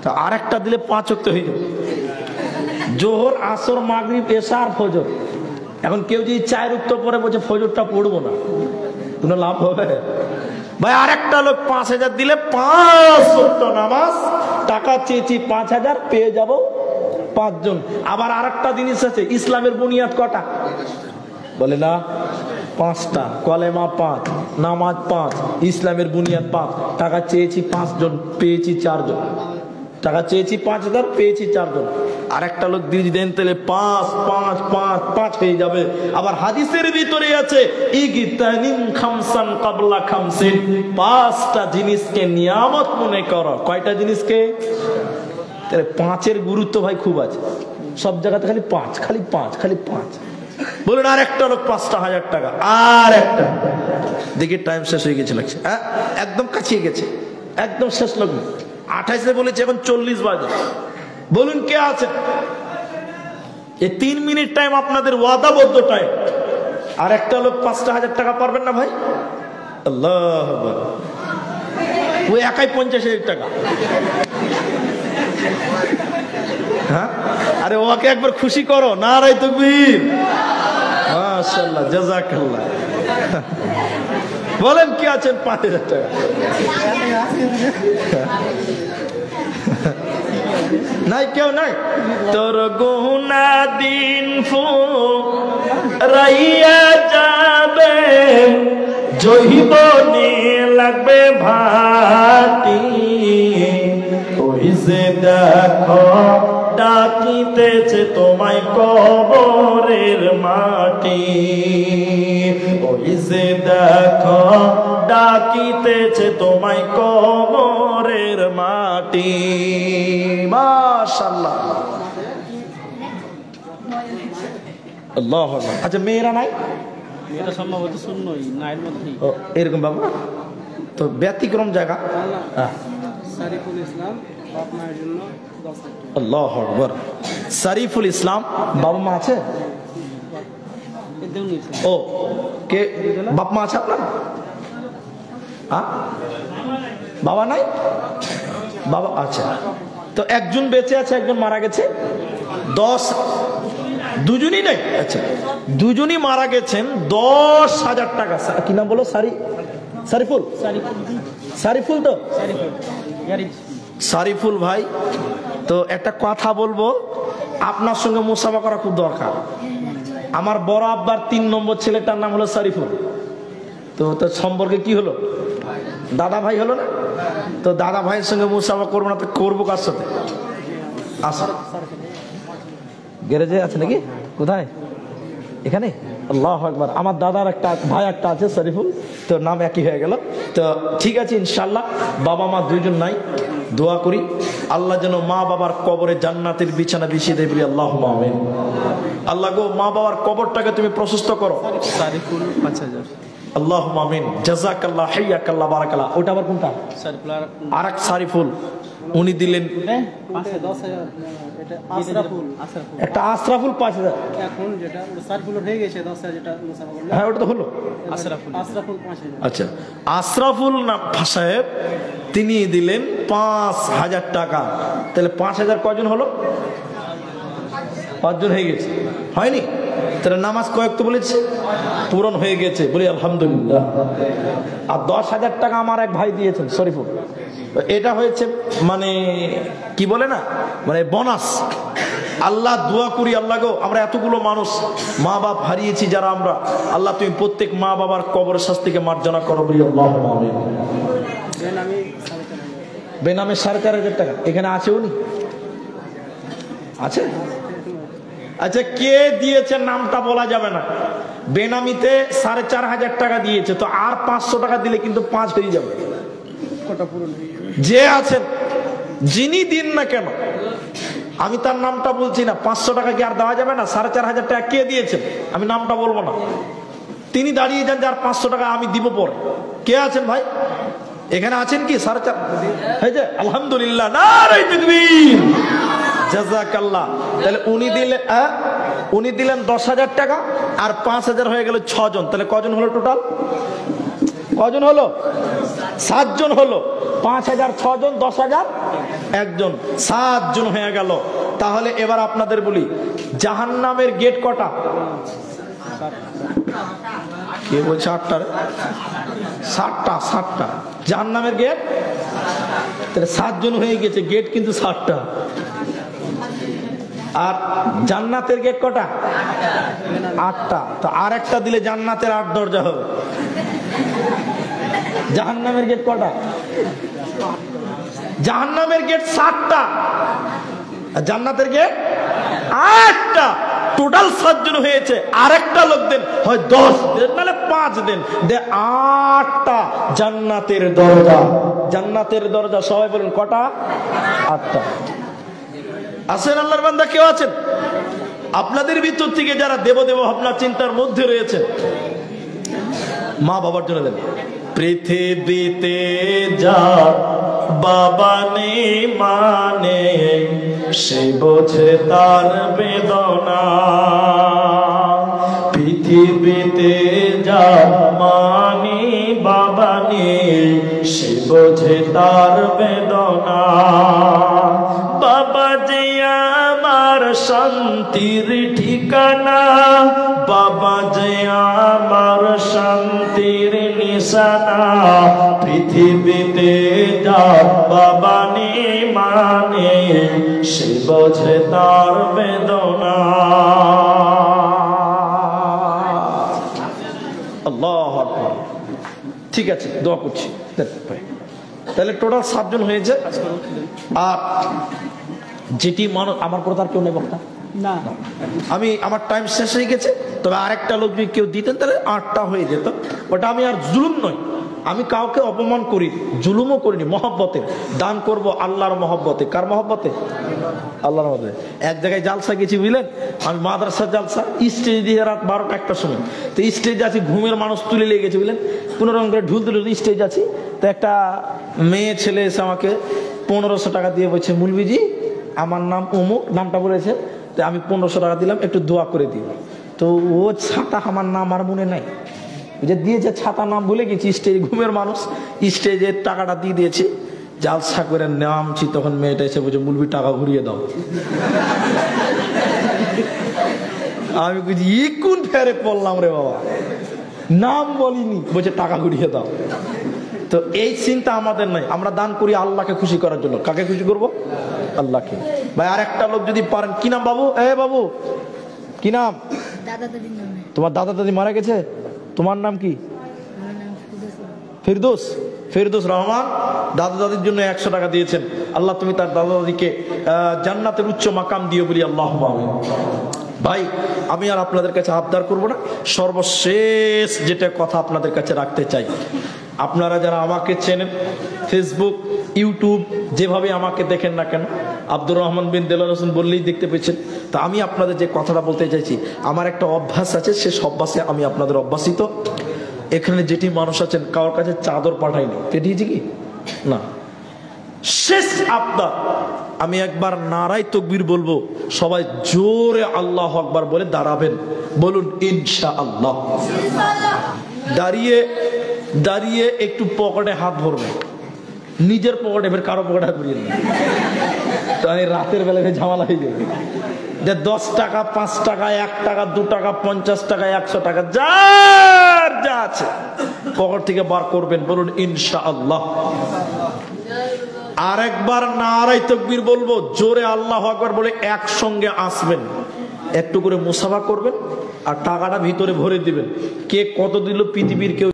তা আরেকটা দিলে 5 ওয়াক্ত হয়ে যাবে। জোহর, আসর, মাগরিব, এশা আর ফজর। এখন কেউ যদি 4 ওয়াক্ত পরে বলছে ফজরটা পড়বো না, কোনো লাভ হবে? ভাই আরেকটা লোক 5000 দিলে 5 ওয়াক্ত নামাজ। টাকা চেয়েছি 5000, পেয়ে যাব 5 জন। আবার আরেকটা জিনিস আছে, ইসলামের বুনিয়াদ কটা? বলে না 5টা। কলেমা 5, নামাজ 5, ইসলামের বুনিয়াদ 5। টাকা চেয়েছি 5 জন, পেয়েছি 4 জন। টাকা চেয়েছি 5000, পেয়েছি 4 জন। আরেকটা লোক দিয়ে দেন তাহলে 5 5 5 5 হয়ে যাবে। আবার হাদিসের ভিতরে আছে ইগতানিম খামসান ক্বাবলা খামসিন, 5টা জিনিসকে নিয়ামত মনে করো। কয়টা জিনিসকে? তাহলে 5-এর গুরুত্ব ভাই খুব আছে। সব জায়গাতে খালি 5, খালি 5, খালি 5। বলুন আর একটা লোক 5000 টাকা। আর একটা দেখি টাইম শেষ হয়ে গেছে লাগছে। হ্যাঁ, একদম কাছিয়ে গেছে, একদম শেষ লোক। 28-এ বলেছে, এখন 40 বাজে। বলুন কে আছে? এই 3 মিনিট টাইম আপনাদের ওয়াদাবদ্ধ টাইম। আর একটা লোক 5000 টাকা পারবেন না ভাই? আল্লাহ আকবার। ওই একাই 50,000 টাকা। হ্যাঁ, আরে ওকে একবার খুশি করো। নারায়ে তাকবীর, মাশাআল্লাহ, জাযাকাল্লাহ। বলেন কি আছেন 5000 টাকা? নাই কেউ নাই? তোর গুনাহ দিন ফুরাইয়া যাবে, জহিবনে লাগবে ভাটি। ওই যে দেখো ডাকিতেছে তোমায় কবরের মাটি। ওই যে দেখো ডাকিতেছে তোমায় কবরের মাটি। মাশাআল্লাহ, আল্লাহু আকবার। আচ্ছা, মেয়েরা নাই? এটা সম্ভবত শূন্যই নাইর মধ্যেই। ও এরকম বাবা, তো ব্যতিক্রম জায়গা। সারিফুল ইসলাম, বাপ মায়ের জন্য 10 টাকা। আল্লাহু আকবার। সারিফুল ইসলাম, বাবা মা আছে? ও কে বাপ মা আছে আপনার? বাবা নাই? বাবা আচ্ছা। তো একজন বেঁচে আছে, একজন মারা গেছে। 10, দুজনই নেই? আচ্ছা, দুজনই মারা গেছেন। 10,000 টাকা। কি নাম বলো? সারিফুল? সারিফুল তো? সারিফুল ভাই, তো একটা কথা বলবো, আপনার সঙ্গে মুসাফা করা খুব দরকার। আমার বড় আব্বার 3 নম্বর ছেলেটার নাম হলো সারিফুল। তো তোর সম্পর্কে কি হলো? দাদা ভাই হলো না? তো দাদা ভাইয়ের সঙ্গে মুসাফা করবো না তো করবো কার সাথে? আসো, গ্যারেজে আছে নাকি? কোথায়? এখানে? আল্লাহু আকবার। আমার দাদার একটা ভাই একটা আছে শরীফুল, তো নাম একই হয়ে গেল। তো ঠিক আছে, ইনশাল্লাহ বাবা মা দুইজন নাই, দোয়া করি আল্লাহ যেন মা বাবার কবরে জান্নাতের বিছানা বিছিয়ে দেয়, বলি আল্লাহুম্মা আমিন। আল্লাহ গো, মা বাবার কবরটাকে তুমি প্রশস্ত করো। সারিফুল 5000। আল্লাহুম্মা আমিন, জাযাকাল্লাহ, হাইয়াকাল্লাহ, বারাকাল্লাহ। ওটা আবার কোনটা? সারিফুল আরেক সারিফুল উনি দিলেন 10,000। এটা আশরাফুল। একটা আশরাফুল 5000। এখন যেটা সারিফুল হয়ে গেছে 10,000, যেটা মুসাফা করলো। হ্যাঁ, ওটা তো হলো আশরাফুল 5000। আচ্ছা, আশরাফুল না সাহেব তিনি দিলেন 5000 টাকা। তাহলে 5000 কয়জন হলো? 5 জন হয়ে গেছে, হয়নি? তাহলে নামাজ কয়েক তো বলেছে, পূরণ হয়ে গেছে, বলি আলহামদুলিল্লাহ। আর 10,000 টাকা আমার এক ভাই দিয়েছেন শরীফুল। এটা হয়েছে মানে কি বলে না, মানে বোনাস। আল্লাহ দোয়া করি, আল্লাহ গো, আমরা এতগুলো মানুষ মা বাপ হারিয়েছি যারা আমরা, আল্লাহ তুমি প্রত্যেক মা বাবার কবর শাস্তিকে মার্জনা করো, বলি আল্লাহুম্মা আমিন। বেনামে 4,500 টাকা এখানে আছে, উনি আছে? আচ্ছা, কে দিয়েছে নামটা বলা যাবে না। বেনামিতে 4,500 টাকা দিয়েছে, তো আর 500 টাকা দিলে কিন্তু 5 হয়ে যাবে। যে আছেন, যিনি দিন না কেন, আমি তার নামটা বলছি না, 500 টাকা কি আর দেওয়া যাবে না? 4,500 টাকা কে দিয়েছেন আমি নামটা বলবো না, তিনি দাঁড়িয়ে যান যে আর 500 টাকা আমি দিব পরে। কে আছেন ভাই? এখানে আছেন কি? 4,500। আলহামদুলিল্লাহ, নারে তাকবীর, জাযাকাল্লাহ। তাহলে উনি দিলেন 10,000 টাকা, আর 5,000 হয়ে গেল 6 জন। তাহলে কজন হলো টোটাল? কজন হলো? 7 জন হলো। 5,000 6 জন, 10,000 একজন, 7 জন হয়ে গেল। তাহলে এবার আপনাদের বলি, জাহান্নামের গেট কটা? কে বলছে 8টা? 7টা জাহান্নামের গেট। তাহলে 7 জন হয়ে গেছে, গেট কিন্তু 7টা। আর জান্নাতের গেট কটা? 8টা। তো আর একটা দিলে জান্নাতের 8 দরজা হবে। জাহান্নামের গেট কটা? জাহান্নামের গেট 7টা, আর জান্নাতের গেট 8টা। টোটাল 7 জন হয়েছে। আরেকটা লোক দেন, হয় 10 দেন, নাহলে 5 দেন, 8টা জান্নাতের দরজা। জান্নাতের দরজা সবাই বলেন কটা? 8টা। আছেন আল্লাহর বান্দা, কেউ আছেন আপনাদের ভিতর থেকে যারা দেব দেব ভাবনা চিন্তার মধ্যে রয়েছে? মা বাবার জন্য দেন। পৃথিবীতে যা বাবা নেই মানে, সে বোঝে তার বেদনা। পৃথিবীতে যা মানে বাবা নেই, সে বোঝে তার বেদনা। বাবা যে আমার শান্তির ঠিকানা, বাবা যে আমার শান্তির নিশানা। পৃথিবীতে যা বাবা নেই মানে, সে বোঝে তার বেদনা। আল্লাহু আকবার। ঠিক আছে, দোয়া করছি। তাহলে টোটাল 7 জন হয়েছে। আর যেটি মানুষ, আমার কথা আর কেউ নেই বক্তা না, আমি আমার টাইম শেষ হয়ে গেছে। তবে আরেকটা লোক যদি কেউ দিতেন তাহলে 8টা হয়ে যেত। ওটা আমি আর জুলুম নয়, আমি কাউকে অপমান করি, জুলুমও করিনি, মহব্বতের দান করব, আল্লাহর মহব্বতে। কার মহব্বতে? আল্লাহর মহব্বতে। এক জায়গায় জালসা গেছি বুঝলেন, আমি মাদ্রাসার জালসা, স্টেজ দিয়ে রাত 12টা 1টার সময়। তো স্টেজ আছি, ঘুমের মানুষ তুলে লেগে গেছে বুঝলেন, কোনো রকম করে ঢুল তুলে স্টেজ আছি। তো একটা মেয়ে ছেলে এসে আমাকে 1500 টাকা দিয়ে বলছে, মুলবিজি আমার নাম অমুক, নামটা বলেছে, তো আমি 1500 টাকা দিলাম, একটু দোয়া করে দিই। তো ও ছাতা আমার নাম আর মনে নাই, যে দিয়েছে ছাতা নাম ভুলে গেছি। স্টেজ ঘুমের মানুষ, স্টেজের টাকাটা দিয়ে দিয়েছি। জালসা করে নামছি, তখন মেয়েটা এসে বলছে, মুলবি টাকা ঘুরিয়ে দাও। আমি বলছি ই কোন ফেরে পড়লাম রে বাবা, নাম বলিনি, বলছে টাকা ঘুরিয়ে দাও। তো এই চিন্তা আমাদের নাই, আমরা দান করি আল্লাহকে খুশি করার জন্য। কাকে খুশি করব? আল্লাহকে। ভাই আর একটা লোক যদি পারেন, কি নাম বাবু? বাবু কি নাম? দাদা দাদির নামে। তোমার দাদা দাদি মারা গেছে, তোমার নাম কি? আমার নাম ফিরদৌস। ফিরদৌস রহমান দাদা দাদির জন্য 100 টাকা দিয়েছেন। আল্লাহ তুমি তার দাদা দাদিকে জান্নাতের উচ্চ মাকাম দিও বলি আল্লাহুম্মা আমিন। ভাই আমি আর আপনাদের কাছে আবদার করব না, সর্বশেষ যেটা কথা আপনাদের কাছে রাখতে চাই, আপনারা যারা আমাকে চেনেন, ফেসবুক ইউটিউব যেভাবে আমাকে দেখেন না কেন, আব্দুর রহমান বিন দেলোয়ার হোসেন বললেই দেখতে পেয়েছেন। তা আমি আপনাদের যে কথাটা বলতে চাইছি, আমার একটা অভ্যাস আছে, সে অভ্যাসে আমি আপনাদের অভ্যাসিত। এখানে যেটি মানুষ আছেন কারোর কাছে চাদর পাঠাইনি, পেটিয়েছি কি না, শেষ আবদার আমি একবার নারাই তাকবীর বলবো, সবাই জোরে আল্লাহু আকবার বলে দাঁড়াবেন, বলুন ইনশাআল্লাহ। দাঁড়িয়ে দাঁড়িয়ে একটু পকেটে হাত ভরবে, নিজের পকেটে, ফের কারো পকেটে হাত ভরিয়ে না, তাই রাতের বেলায় ঝামেলা হয়ে যাবে। 10 টাকা 5 টাকা 1 টাকা 2 টাকা 50 টাকা 100 টাকা যার যা আছে পকেট থেকে বার করবেন, বলুন ইনশাআল্লাহ। আরেকবার নারাই তাকবীর বলবো, জোরে আল্লাহু আকবার বলে একসঙ্গে আসবেন, একটু করে মুসাফা করবেন আর টাকাটা ভিতরে ভরে দিবেন। কে কত দিল পৃথিবীর কেউ